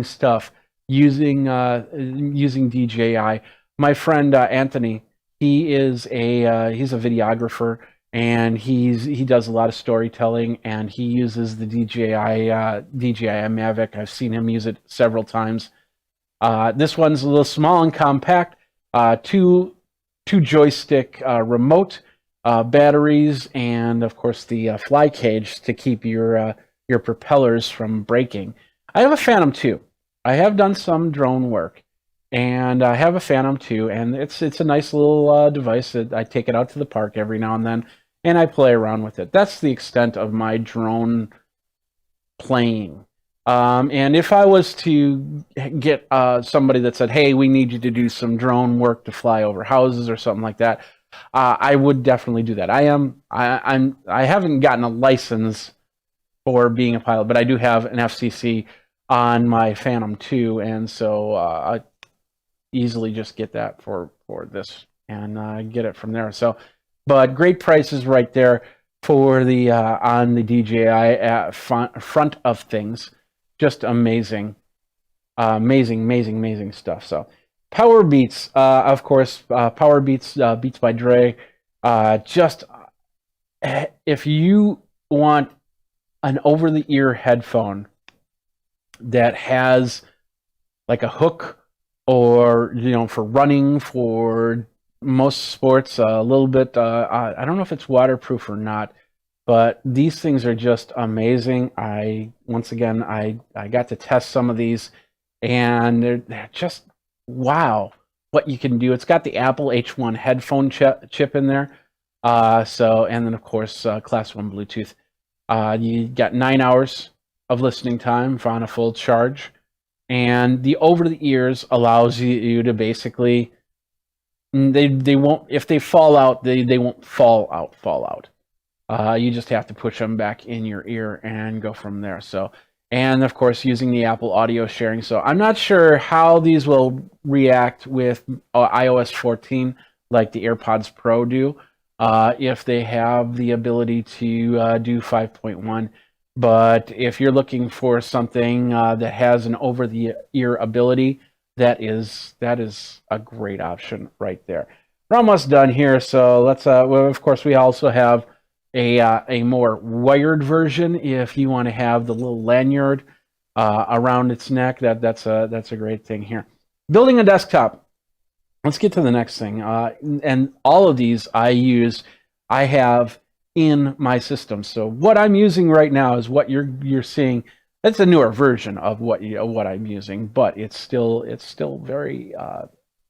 stuff using DJI. My friend Anthony, he's a videographer, and he does a lot of storytelling, and he uses the DJI Mavic. I've seen him use it several times. This one's a little small and compact. Two joystick remote, batteries, and of course the fly cage to keep your propellers from breaking. I have a Phantom 2. I have done some drone work, and I have a Phantom 2, and it's a nice little device that I take it out to the park every now and then, and I play around with it. That's the extent of my drone playing. And if I was to get somebody that said, hey, we need you to do some drone work to fly over houses or something like that, I would definitely do that. I haven't gotten a license for being a pilot, but I do have an FCC on my Phantom 2, and so I easily just get that for this and get it from there. So, but great prices right there for the on the DJI front of things. Just amazing stuff. So, Powerbeats, of course, Powerbeats, Beats by Dre. Just if you want an over-the-ear headphone that has like a hook, or for running, for most sports, a little bit. I don't know if it's waterproof or not, but these things are just amazing. I got to test some of these, and they're just wow what you can do. It's got the Apple H1 headphone chip in there. And then of course Class 1 Bluetooth. You got 9 hours of listening time on a full charge, and the over the ears allows you to basically they won't, if they fall out, they won't fall out. You just have to push them back in your ear and go from there. So, and of course using the Apple audio sharing. So I'm not sure how these will react with iOS 14 like the AirPods Pro do, if they have the ability to do 5.1. But if you're looking for something that has an over-the-ear ability, that is a great option right there. We're almost done here, so let's. Well, of course, we also have a more wired version if you want to have the little lanyard around its neck. That's a great thing here. Building a desktop. Let's get to the next thing. And all of these I have in my system. So what I'm using right now is what you're seeing. It's a newer version of what I'm using, but it's still very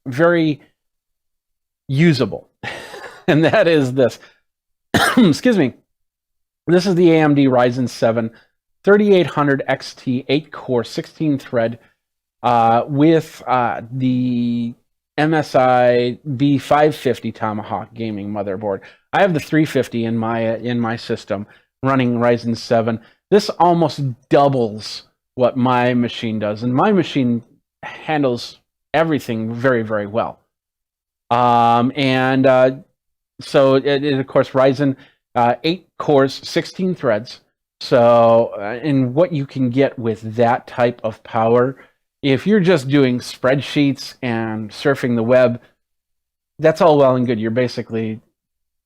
very usable. And that is this. Excuse me. This is the AMD Ryzen 7 3800 XT 8-core 16-thread with the MSI B550 Tomahawk gaming motherboard. I have the 350 in my system running Ryzen 7. This almost doubles what my machine does, and my machine handles everything very, very well. So of course, Ryzen 8 cores, 16 threads. So, and what you can get with that type of power, if you're just doing spreadsheets and surfing the web, that's all well and good. You're basically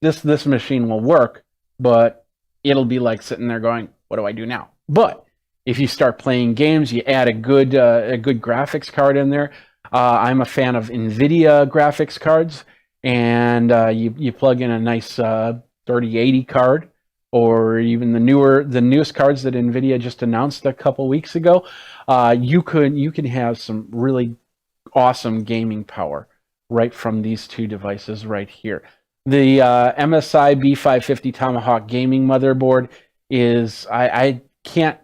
this machine will work, but it'll be like sitting there going, "What do I do now?" But if you start playing games, you add a good graphics card in there. I'm a fan of NVIDIA graphics cards, and you plug in a nice 3080 card, or even the newest cards that NVIDIA just announced a couple weeks ago. You can have some really awesome gaming power right from these two devices right here. The MSI B550 Tomahawk gaming motherboard is I can't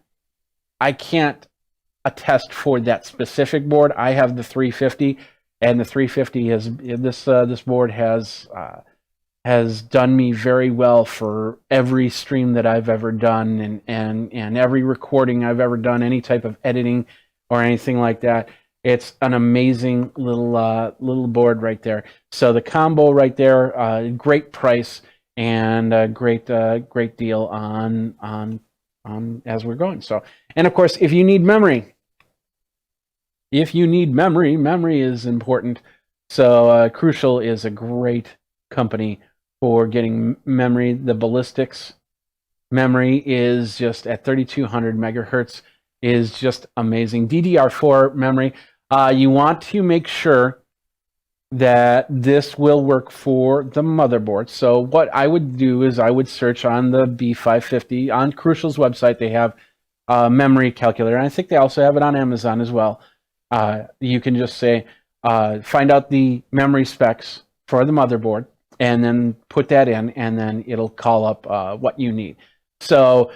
attest for that specific board. I have the 350, and the 350 is this board has done me very well for every stream that I've ever done, and every recording I've ever done, any type of editing or anything like that. It's an amazing little board right there. So the combo right there, great price and a great deal on as we're going. So, and of course, if you need memory, memory is important. So Crucial is a great company for getting memory. The Ballistics memory is just at 3200 megahertz is just amazing. DDR4 memory. You want to make sure that this will work for the motherboard. So what I would do is I would search on the B550 on Crucial's website. They have a memory calculator, and I think they also have it on Amazon as well. You can just say find out the memory specs for the motherboard, and then put that in, and then it'll call up what you need. So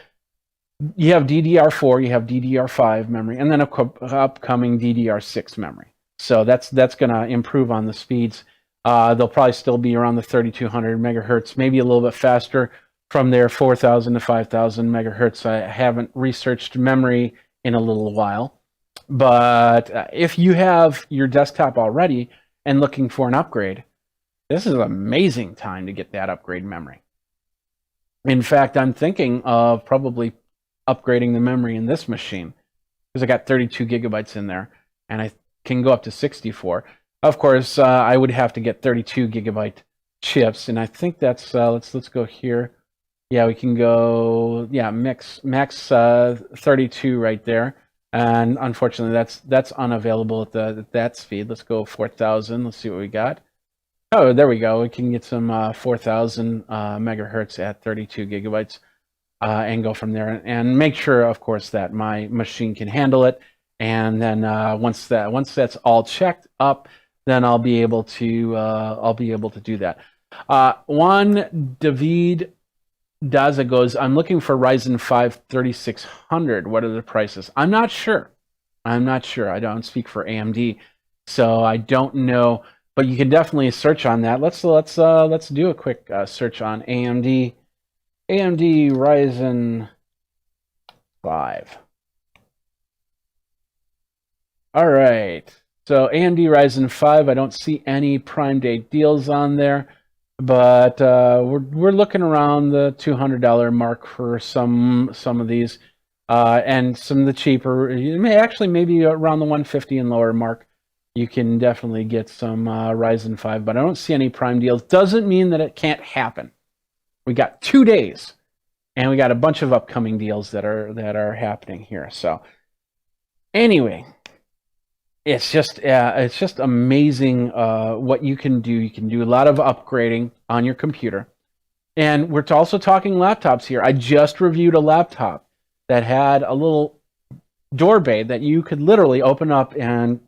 you have DDR4, you have DDR5 memory, and then upcoming DDR6 memory. So that's going to improve on the speeds. They'll probably still be around the 3200 megahertz, maybe a little bit faster from there, 4000 to 5000 megahertz. I haven't researched memory in a little while. But if you have your desktop already and looking for an upgrade, this is an amazing time to get that upgrade memory. In fact, I'm thinking of probably upgrading the memory in this machine because I got 32 gigabytes in there, and I can go up to 64. Of course, I would have to get 32 gigabyte chips, and I think that's let's go here. Yeah, we can go max 32 right there, and unfortunately that's unavailable at that speed. Let's go 4000. Let's see what we got. Oh, there we go. We can get some 4000 megahertz at 32 gigabytes and go from there, and make sure, of course, that my machine can handle it. And then once that's all checked up, then I'll be able to do that. One David Daza goes, I'm looking for Ryzen 5 3600. What are the prices? I'm not sure. I don't speak for AMD, so I don't know. But you can definitely search on that. Let's do a quick search on AMD Ryzen 5. All right. So AMD Ryzen 5, I don't see any Prime Day deals on there, but we're looking around the $200 mark for some of these, and some of the cheaper. Maybe around the 150 and lower mark. You can definitely get some Ryzen 5, but I don't see any Prime deals. Doesn't mean that it can't happen. We got 2 days, and we got a bunch of upcoming deals that are happening here. So anyway, it's just amazing what you can do. You can do a lot of upgrading on your computer, and we're also talking laptops here. I just reviewed a laptop that had a little door bay that you could literally open up and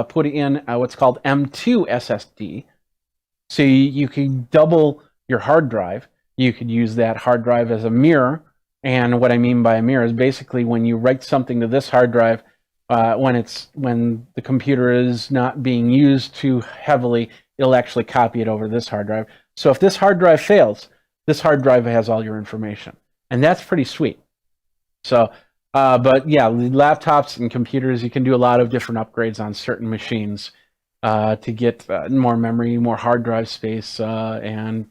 put in what's called M2 SSD. So you can double your hard drive. You could use that hard drive as a mirror. And what I mean by a mirror is basically when you write something to this hard drive, when the computer is not being used too heavily, it'll actually copy it over this hard drive. So if this hard drive fails, this hard drive has all your information. And that's pretty sweet. So but yeah, laptops and computers, you can do a lot of different upgrades on certain machines to get more memory, more hard drive space, and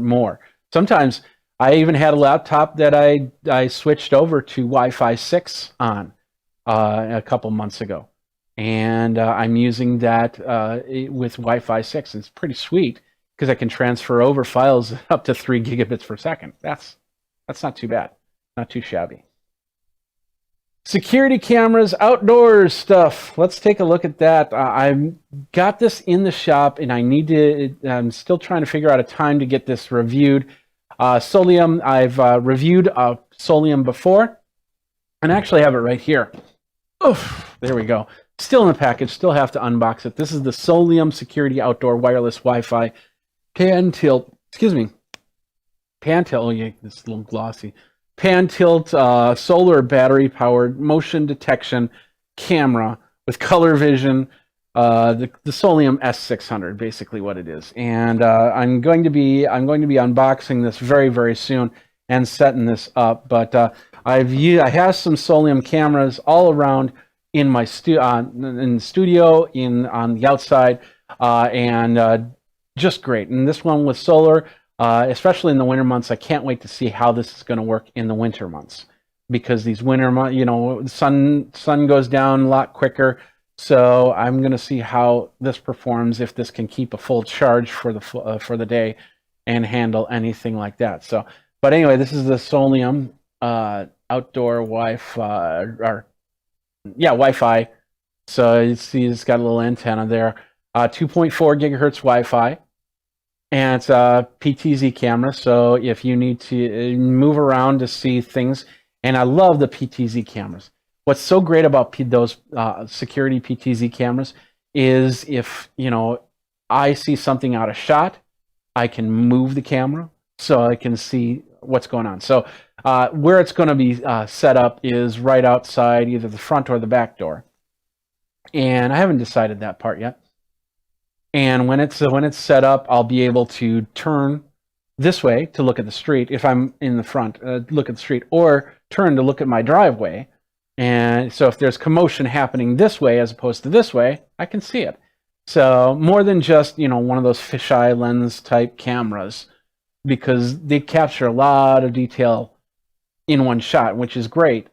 more. Sometimes I even had a laptop that I switched over to Wi-Fi 6 on a couple months ago, and I'm using that with Wi-Fi 6. It's pretty sweet because I can transfer over files up to 3 gigabits per second. That's not too bad, not too shabby. Security cameras, outdoors stuff. Let's take a look at that. I've got this in the shop, and I'm still trying to figure out a time to get this reviewed. Solium, I've reviewed Solium before, and I actually have it right here. Oof, there we go. Still in the package, still have to unbox it. This is the Solium Security Outdoor Wireless Wi-Fi Pan Tilt, oh yeah, this is a little glossy. Pan tilt solar battery powered motion detection camera with color vision. The Solium S600, basically what it is. And I'm going to be unboxing this very, very soon and setting this up. But I have some Solium cameras all around in my in the studio, on the outside, and just great. And this one with solar. Especially in the winter months, I can't wait to see how this is going to work in the winter months, because these winter months, the sun goes down a lot quicker. So I'm going to see how this performs, if this can keep a full charge for the day and handle anything like that. So, but anyway, this is the Solium outdoor Wi-Fi. So you see, it's got a little antenna there. 2.4 gigahertz Wi-Fi. And it's a PTZ camera, so if you need to move around to see things, and I love the PTZ cameras. What's so great about those security PTZ cameras is, if I see something out of shot, I can move the camera so I can see what's going on. So where it's going to be set up is right outside either the front or the back door, and I haven't decided that part yet. And when it's set up, I'll be able to turn this way to look at the street if I'm in the front, look at the street, or turn to look at my driveway. And so if there's commotion happening this way as opposed to this way, I can see it. So more than just one of those fisheye lens type cameras, because they capture a lot of detail in one shot, which is great.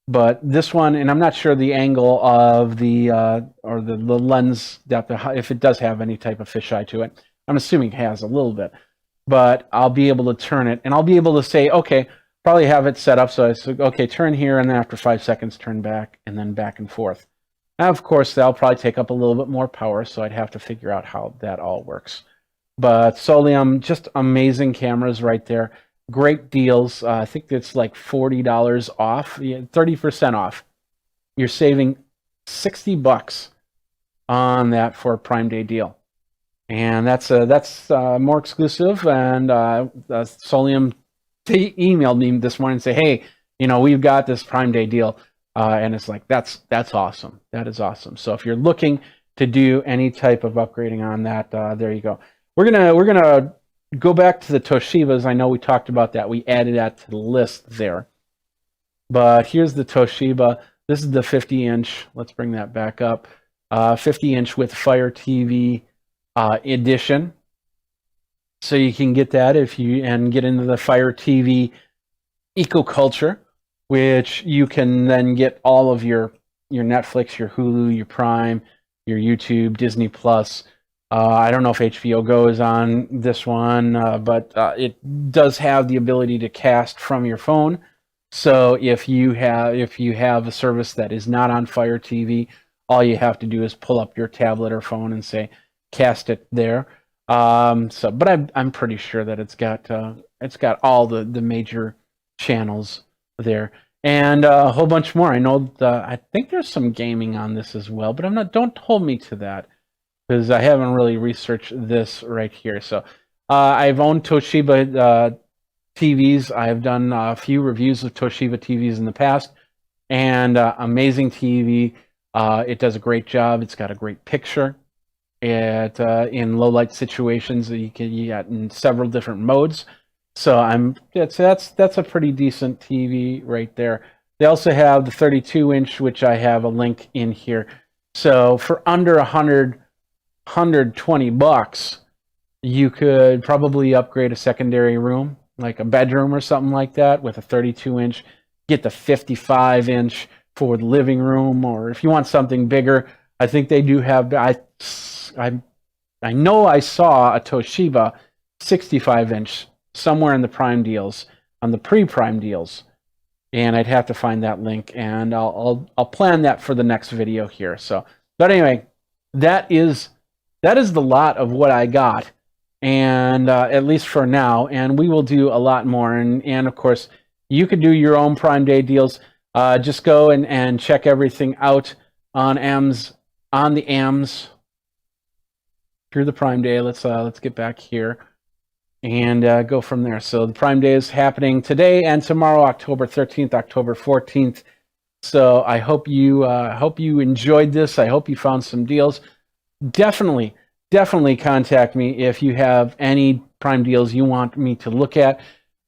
But this one, and I'm not sure the angle of the lens depth, if it does have any type of fisheye to it. I'm assuming it has a little bit, but I'll be able to turn it, and I'll be able to say, okay, probably have it set up so I say, okay, turn here, and then after 5 seconds, turn back, and then back and forth. Now, of course, that'll probably take up a little bit more power, so I'd have to figure out how that all works. But Solium, just amazing cameras right there. Great deals. I think it's like $40 off, 30% off. You're saving $60 on that for a Prime Day deal, and that's more exclusive. And Solium emailed me this morning and say, hey, we've got this Prime Day deal, and it's like that's awesome. That is awesome. So if you're looking to do any type of upgrading on that, there you go. We're gonna go back to the Toshibas. I know we talked about that. We added that to the list there. But here's the Toshiba. This is the 50-inch. Let's bring that back up. 50-inch with Fire TV edition. So you can get that and get into the Fire TV eco-culture, which you can then get all of your Netflix, your Hulu, your Prime, your YouTube, Disney Plus. I don't know if HBO Go is on this one, but it does have the ability to cast from your phone. So if you have a service that is not on Fire TV, all you have to do is pull up your tablet or phone and say cast it there. But I'm pretty sure that it's got all the major channels there, and a whole bunch more. I think there's some gaming on this as well, but don't hold me to that, because I haven't really researched this right here. So I've owned Toshiba TVs. I've done a few reviews of Toshiba TVs in the past, and amazing TV. It does a great job. It's got a great picture. In low light situations, you get in several different modes. So that's a pretty decent TV right there. They also have the 32-inch, which I have a link in here. So for under $120, you could probably upgrade a secondary room, like a bedroom or something like that, with a 32-inch. Get the 55-inch for the living room, or if you want something bigger, I think they do have. I know I saw a Toshiba 65-inch somewhere in the Prime deals, on the pre-Prime deals, and I'd have to find that link, and I'll plan that for the next video here. So, but anyway, that is the lot of what I got, and at least for now, and we will do a lot more, and of course, you could do your own Prime Day deals. Just go and check everything out on the AMS through the Prime Day. Let's get back here and go from there. So the Prime Day is happening today and tomorrow, October 13th, October 14th. So I hope you enjoyed this. I hope you found some deals. Definitely contact me if you have any Prime deals you want me to look at.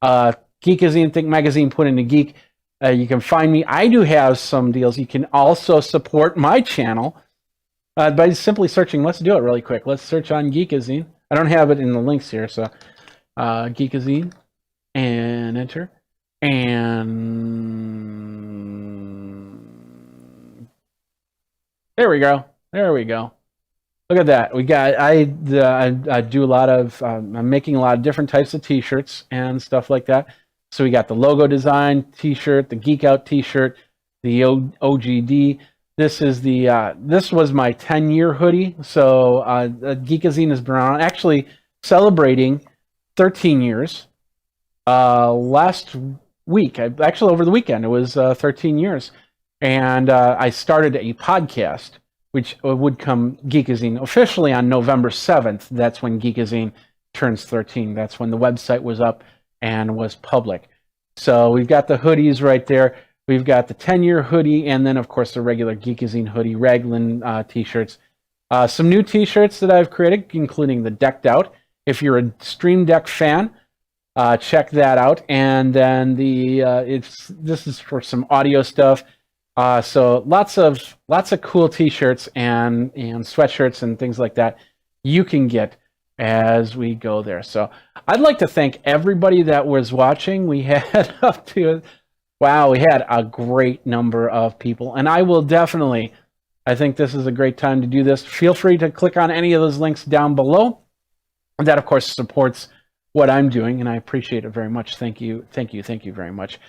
Geekazine, Think Magazine, Put in a Geek. You can find me. I do have some deals. You can also support my channel by simply searching. Let's do it really quick. Let's search on Geekazine. I don't have it in the links here, so Geekazine, and enter, and there we go. Look at that. We got. I do a lot of. I'm making a lot of different types of T-shirts and stuff like that. So we got the logo design T-shirt, the Geek Out T-shirt, the OGD. This is the this was my 10-year hoodie. So Geekazine has been around, actually celebrating 13 years. Last week, actually over the weekend, it was 13 years, and I started a podcast, which would come Geekazine officially on November 7th. That's when Geekazine turns 13. That's when the website was up and was public. So we've got the hoodies right there. We've got the 10-year hoodie, and then, of course, the regular Geekazine hoodie, Raglan T-shirts. Some new T-shirts that I've created, including the Decked Out. If you're a Stream Deck fan, check that out. And then this is for some audio stuff. So lots of cool T-shirts and sweatshirts and things like that you can get as we go there. So I'd like to thank everybody that was watching. We had we had a great number of people, and I think this is a great time to do this. Feel free to click on any of those links down below. And that, of course, supports what I'm doing, and I appreciate it very much. Thank you very much.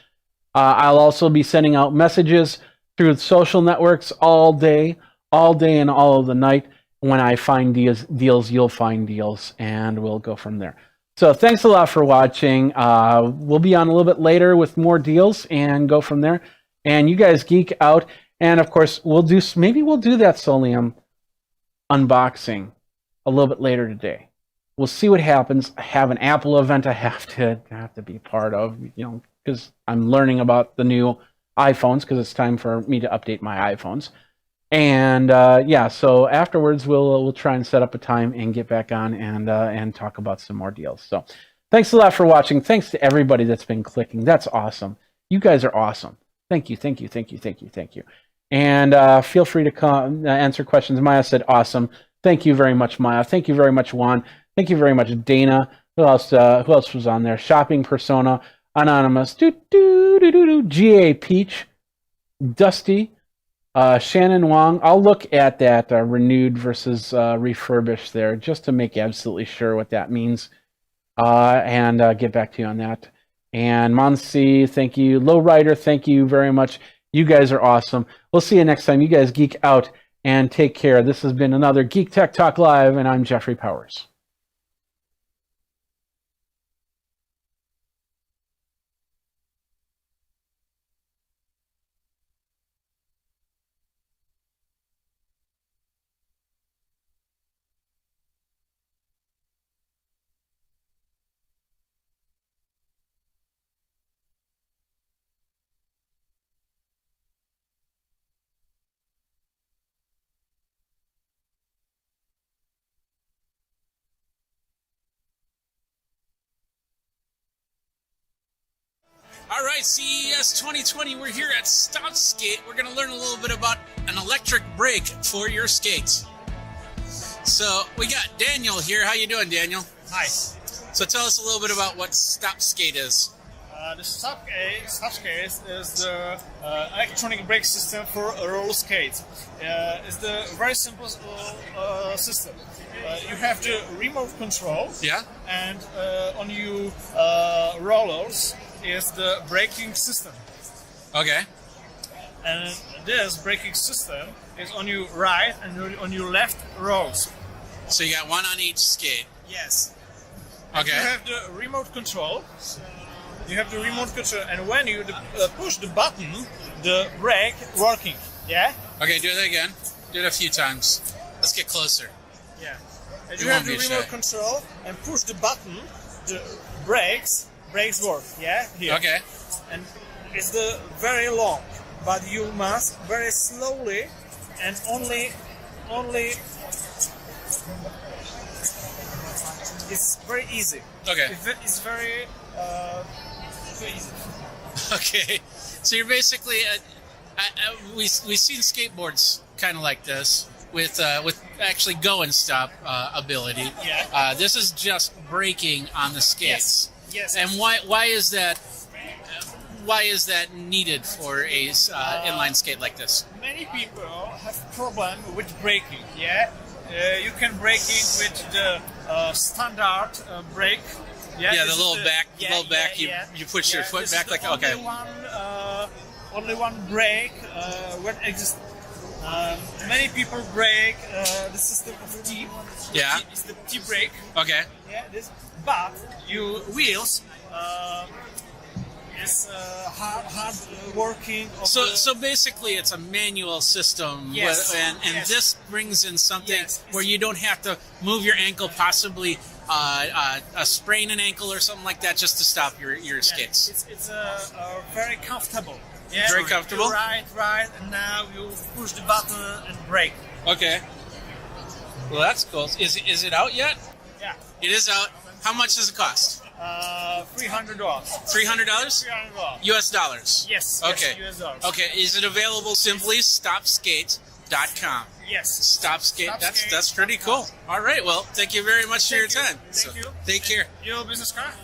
I'll also be sending out messages through social networks all day and all of the night. When I find deals, you'll find deals, and we'll go from there. So thanks a lot for watching. We'll be on a little bit later with more deals and go from there. And you guys geek out. And of course, maybe we'll do that Solium unboxing a little bit later today. We'll see what happens. I have an Apple event I have to be part of, because I'm learning about the new iPhones, because it's time for me to update my iPhones. And so afterwards we'll try and set up a time and get back on and talk about some more deals. So thanks a lot for watching. Thanks to everybody that's been clicking. That's awesome. You guys are awesome. Thank you. And feel free to answer questions. Maya said awesome. Thank you very much, Maya. Thank you very much, Juan. Thank you very much, Dana. Who else was on there? Shopping Persona, Anonymous, GA Peach, Dusty, Shannon Wong. I'll look at that renewed versus refurbished there just to make absolutely sure what that means, and get back to you on that. And Monsi, thank you. Lowrider, thank you very much. You guys are awesome. We'll see you next time. You guys geek out and take care. This has been another Geek Tech Talk Live, and I'm Jeffrey Powers. All right, CES 2020, we're here at StopSkate. We're going to learn a little bit about an electric brake for your skates. So we got Daniel here. How you doing, Daniel? Hi. So tell us a little bit about what StopSkate is. The Stopskate is the electronic brake system for roller skates. It's the very simple system. You have the remote control, Yeah. and on your rollers is the braking system. Okay. And this braking system is on your right and on your left rows. So you got one on each skate. Yes. Okay. You have the remote control. And when you push the button, the brake working. Yeah. Okay, do that again. Do it a few times. Let's get closer. Yeah. And You you have won't the be remote shy. control and push the button, the brakes work. Yeah. Here. Okay. And it's the very long, but you must very slowly and only. It's very easy. Okay. It's very easy. Okay. So you're basically we've seen skateboards kind of like this with actually go and stop ability. Yeah. This is just braking on the skates. Yes. And why is that? Why is that needed for a inline skate like this? Many people have problem with braking. Yeah. You can braking with the standard brake. Yeah, this the is little back. You push your foot This back is like the okay. only one brake what exists. Many people brake the system of T. Yeah. It's the T brake. Okay. Yeah, but your wheels is hard working. So basically, it's a manual system, Yes, and yes. this brings in something Yes. where you don't have to move your ankle, possibly sprain an ankle or something like that, just to stop your skates. It's very comfortable. Yeah, Very comfortable? You're right, and now you push the button and brake. Okay. Well, that's cool. Is it out yet? Yeah. It is out. How much does it cost? $300. $300 $300. US dollars. Yes. Okay. Yes, US dollars. Okay. Is it available simply stopskate.com? Yes. Stopskate. Stopskate. That's pretty cool. All right. Well, thank you very much for your Thank you. time. Thank you. Take care. Your business card?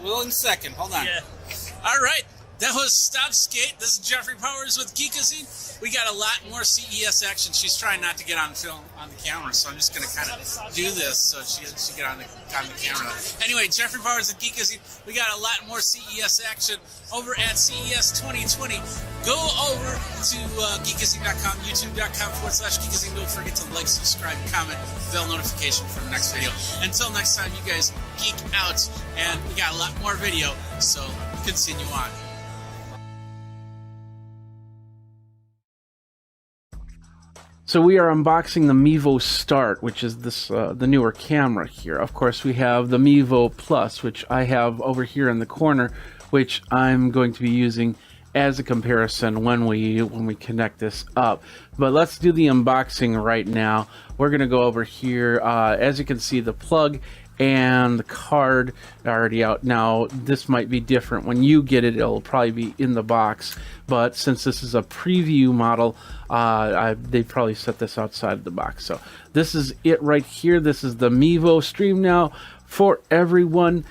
Will in a second. Hold on. Yeah. All right. That was Stopskate. This is Jeffrey Powers with Geekazine. We got a lot more CES action. She's trying not to get on film on the camera, so I'm just going to kind of do this so she get on the camera. Anyway, Jeffrey Powers with Geekazine. We got a lot more CES action over at CES 2020. Go over to geekazine.com, youtube.com/geekazine. Don't forget to like, subscribe, comment, bell notification for the next video. Until next time, you guys geek out, and we got a lot more video, so continue on. So we are unboxing the Mevo Start, which is this the newer camera here. Of course, we have the Mevo Plus, which I have over here in the corner, which I'm going to be using as a comparison when we connect this up. But let's do the unboxing right now. We're going to go over here. As you can see, the plug and the card are already out. Now, this might be different. When you get it, it'll probably be in the box. But since this is a preview model, they probably set this outside the box. So this is it right here. This is the Mevo Stream Now for everyone.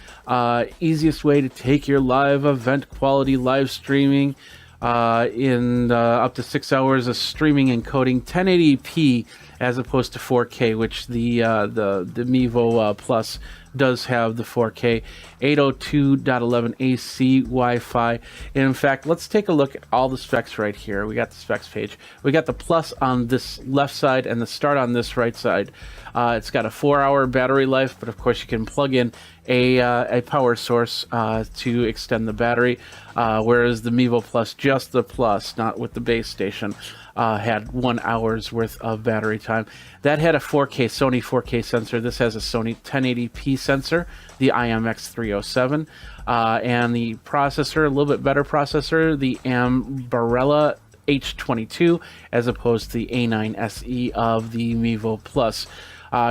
Easiest way to take your live event quality live streaming in up to 6 hours of streaming and coding 1080p as opposed to 4K, which the Mevo Plus does have the 4K 802.11ac Wi-Fi. And in fact, let's take a look at all the specs right here. We got the specs page. We got the Plus on this left side and the Start on this right side. It's got a 4-hour battery life, but of course you can plug in a power source to extend the battery, whereas the Mevo Plus, just the Plus, not with the base station, had 1 hour's worth of battery time. That had a Sony 4K sensor. This has a Sony 1080p sensor, the IMX307, and the processor, a little bit better processor, the Ambarella H22, as opposed to the A9 SE of the Mevo Plus.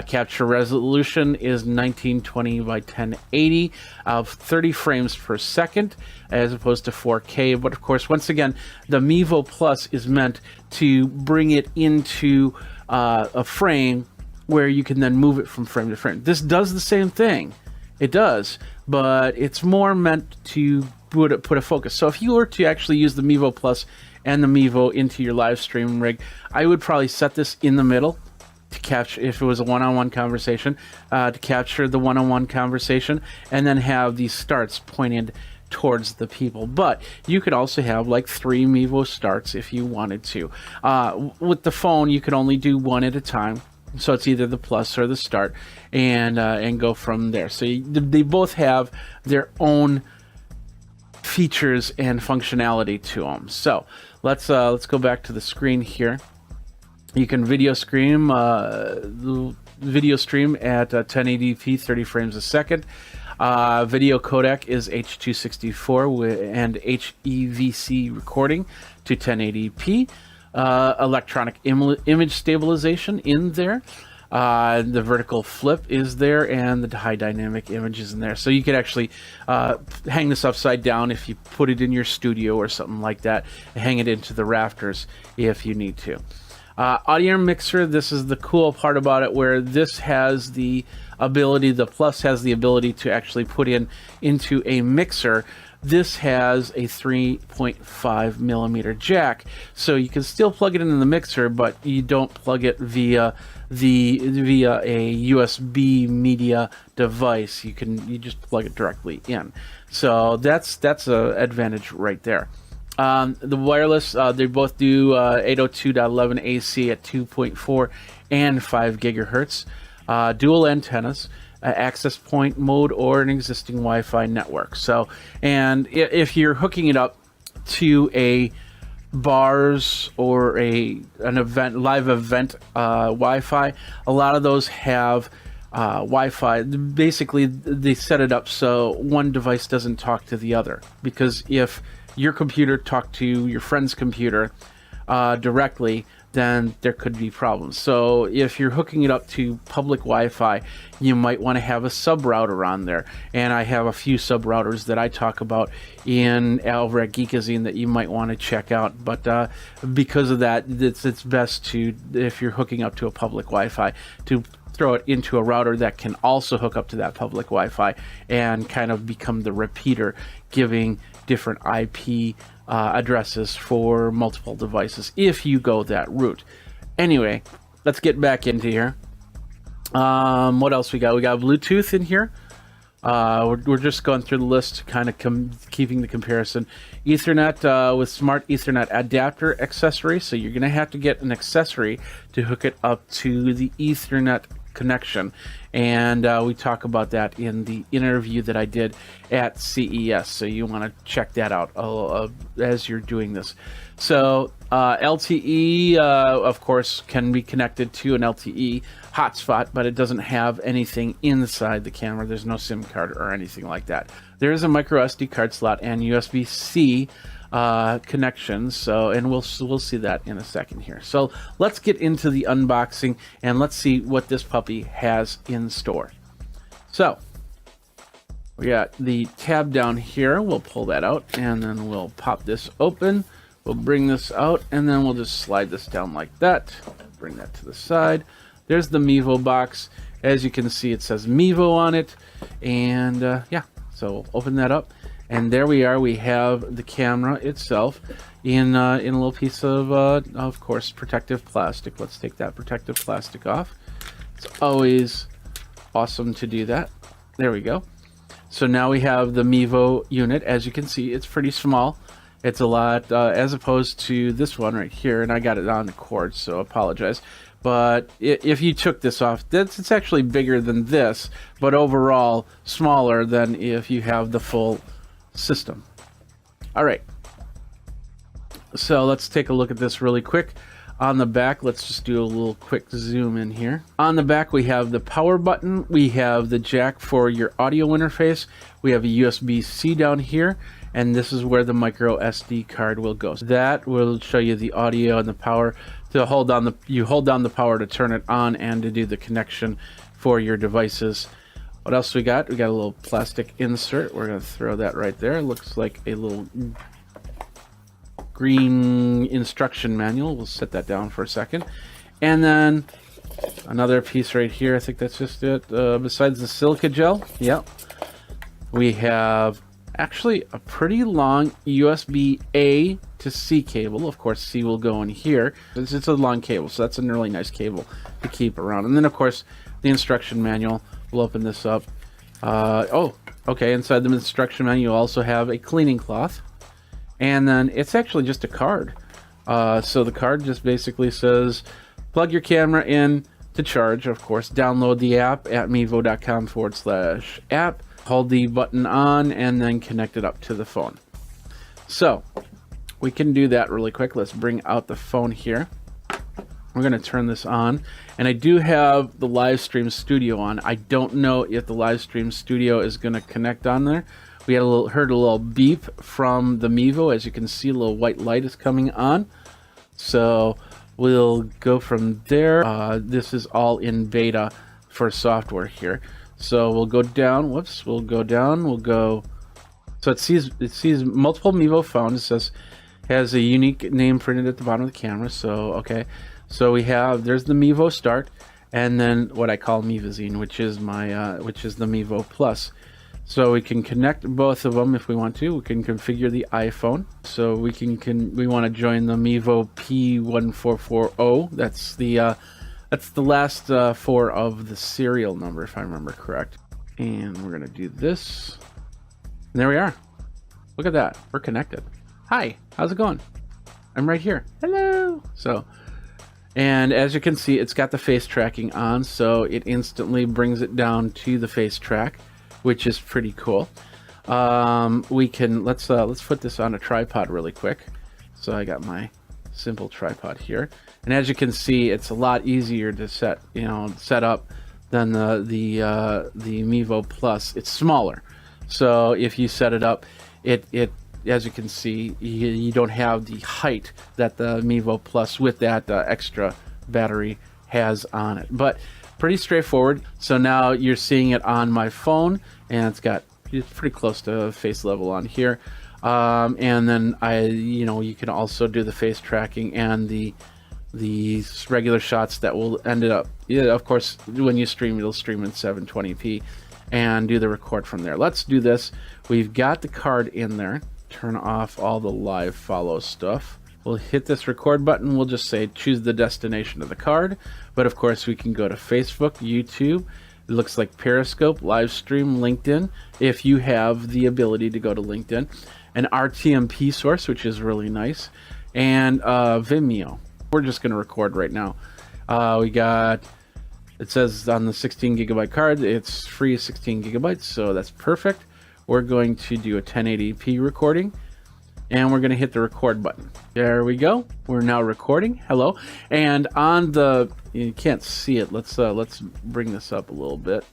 Capture resolution is 1920 by 1080 of 30 frames per second as opposed to 4K. But of course, once again, the Mevo Plus is meant to bring it into a frame where you can then move it from frame to frame. This does the same thing. It does, but it's more meant to put a focus. So if you were to actually use the Mevo Plus and the Mevo into your live stream rig, I would probably set this in the middle to capture, if it was a one-on-one conversation, to capture the one-on-one conversation, and then have these starts pointed towards the people. But you could also have like 3 Mevo starts if you wanted to. With the phone, you could only do one at a time. So it's either the plus or the start, and go from there. So they both have their own features and functionality to them. So let's go back to the screen here. You can video stream at 1080p 30 frames a second. Video codec is H.264 and HEVC recording to 1080p. Electronic image stabilization in there. The vertical flip is there, and the high dynamic image is in there. So you could actually hang this upside down if you put it in your studio or something like that. Hang it into the rafters if you need to. Audio mixer, this is the cool part about it, where this has the ability, the Plus has the ability to actually put into a mixer. This has a 3.5 millimeter jack, so you can still plug it into the mixer, but you don't plug it via a USB media device. You just plug it directly in. So that's a advantage right there. The wireless, they both do 802.11 AC at 2.4 and 5 gigahertz. Dual antennas. Access point mode or an existing Wi-Fi network. So, and if you're hooking it up to a bars or an live event Wi-Fi, a lot of those have Wi-Fi. Basically, they set it up so one device doesn't talk to the other, because if your computer talked to your friend's computer directly, then there could be problems. So if you're hooking it up to public Wi-Fi, you might want to have a sub router on there. And I have a few sub routers that I talk about over at Geekazine that you might want to check out. But because of that, it's best to, if you're hooking up to a public Wi-Fi, to throw it into a router that can also hook up to that public Wi-Fi and kind of become the repeater, giving different IP addresses for multiple devices if you go that route. Anyway, let's get back into here. What else we got? We got Bluetooth in here. We're just going through the list, kind of keeping the comparison. Ethernet with smart Ethernet adapter accessory. So you're going to have to get an accessory to hook it up to the Ethernet connection, and we talk about that in the interview that I did at CES, so you want to check that out as you're doing this. So LTE of course can be connected to an LTE hotspot, but it doesn't have anything inside the camera. There's no SIM card or anything like that. There is a micro SD card slot and USB-C connections, so, and we'll see that in a second here. So let's get into the unboxing and let's see what this puppy has in store. So we got the tab down here. We'll pull that out and then we'll pop this open. We'll bring this out and then we'll just slide this down like that. Bring that to the side. There's the Mevo box. As you can see, it says Mevo on it, and yeah, so we'll open that up. And there we are. We have the camera itself in a little piece of course, protective plastic. Let's take that protective plastic off. It's always awesome to do that. There we go. So now we have the Mevo unit. As you can see, it's pretty small. It's a lot as opposed to this one right here, and I got it on the cord, so I apologize. But if you took this off, it's actually bigger than this, but overall smaller than if you have the full system. All right, so let's take a look at this really quick. On the back, let's just do a little quick zoom in here. On the back, we have the power button, we have the jack for your audio interface, we have a USB-C down here, and this is where the micro SD card will go. So that will show you the audio and the power. To hold down you hold down the power to turn it on and to do the connection for your devices. What else we got? We got a little plastic insert. We're going to throw that right there. It looks like a little green instruction manual. We'll set that down for a second. And then another piece right here. I think that's just it. Besides the silica gel, yep, we have actually a pretty long USB A to C cable. Of course, C will go in here. It's a long cable, so that's a really nice cable to keep around. And then, of course, the instruction manual. We'll open this up. Okay, inside the instruction manual, you also have a cleaning cloth. And then it's actually just a card. So the card just basically says, plug your camera in to charge. Of course, download the app at mevo.com/app. Hold the button on and then connect it up to the phone. So we can do that really quick. Let's bring out the phone here. We're going to turn this on, and I do have the live stream studio on. I don't know if the live stream studio is going to connect on there. We had heard a little beep from the Mevo. As you can see, a little white light is coming on. So we'll go from there. This is all in beta for software here. So we'll go down. Whoops, we'll go down. We'll go. So it sees multiple Mevo phones. It says has a unique name printed at the bottom of the camera. So okay. So we have, there's the Mevo Start, and then what I call Mevazine, which is my which is the Mevo Plus. So we can connect both of them if we want to. We can configure the iPhone. So we we want to join the Mevo P1440. That's the last four of the serial number, if I remember correct. And we're gonna do this. And there we are. Look at that. We're connected. Hi, how's it going? I'm right here. Hello. So. And as you can see, it's got the face tracking on, so it instantly brings it down to the face track, which is pretty cool. We can let's put this on a tripod really quick. So I got my simple tripod here, and as you can see, it's a lot easier to set up than the Mevo Plus. It's smaller, so if you set it up, it as you can see, you don't have the height that the Mevo Plus with that extra battery has on it. But pretty straightforward. So now you're seeing it on my phone, and it's pretty close to face level on here. And then you can also do the face tracking and the regular shots that will end it up. Yeah, of course, when you stream, it'll stream in 720p and do the record from there. Let's do this. We've got the card in there. Turn off all the live follow stuff. We'll hit this record button. We'll just say choose the destination of the card, but of course we can go to Facebook, YouTube. It looks like Periscope, live stream, LinkedIn, if you have the ability to go to LinkedIn, an RTMP source, which is really nice, and Vimeo. We're just going to record right now. It says on the 16 gigabyte card, it's free 16 gigabytes, so that's perfect. We're going to do a 1080p recording, and we're going to hit the record button. There we go. We're now recording. Hello. And on the, you can't see it. Let's bring this up a little bit.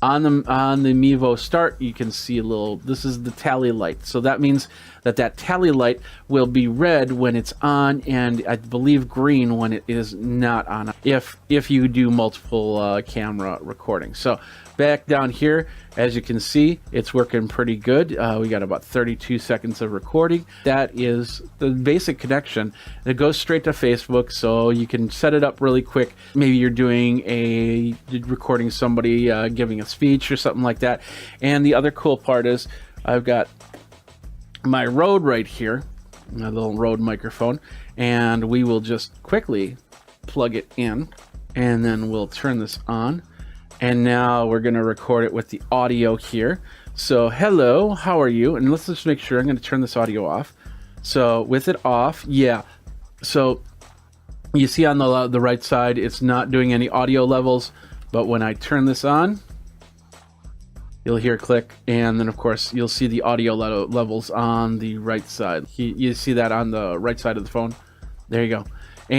On the Mevo Start, you can see a little, this is the tally light. So that means that tally light will be red when it's on, and I believe green when it is not on, if you do multiple camera recording. So back down here, as you can see, it's working pretty good. We got about 32 seconds of recording. That is the basic connection. It goes straight to Facebook, so you can set it up really quick. Maybe you're recording somebody giving a speech or something like that. And the other cool part is I've got my Rode right here, my little Rode microphone, and we will just quickly plug it in, and then we'll turn this on. And now we're going to record it with the audio here. So hello, how are you? And let's just make sure. I'm going to turn this audio off. So with it off, yeah. So you see on the right side, it's not doing any audio levels. But when I turn this on, you'll hear click. And then, of course, you'll see the audio levels on the right side. You see that on the right side of the phone. There you go.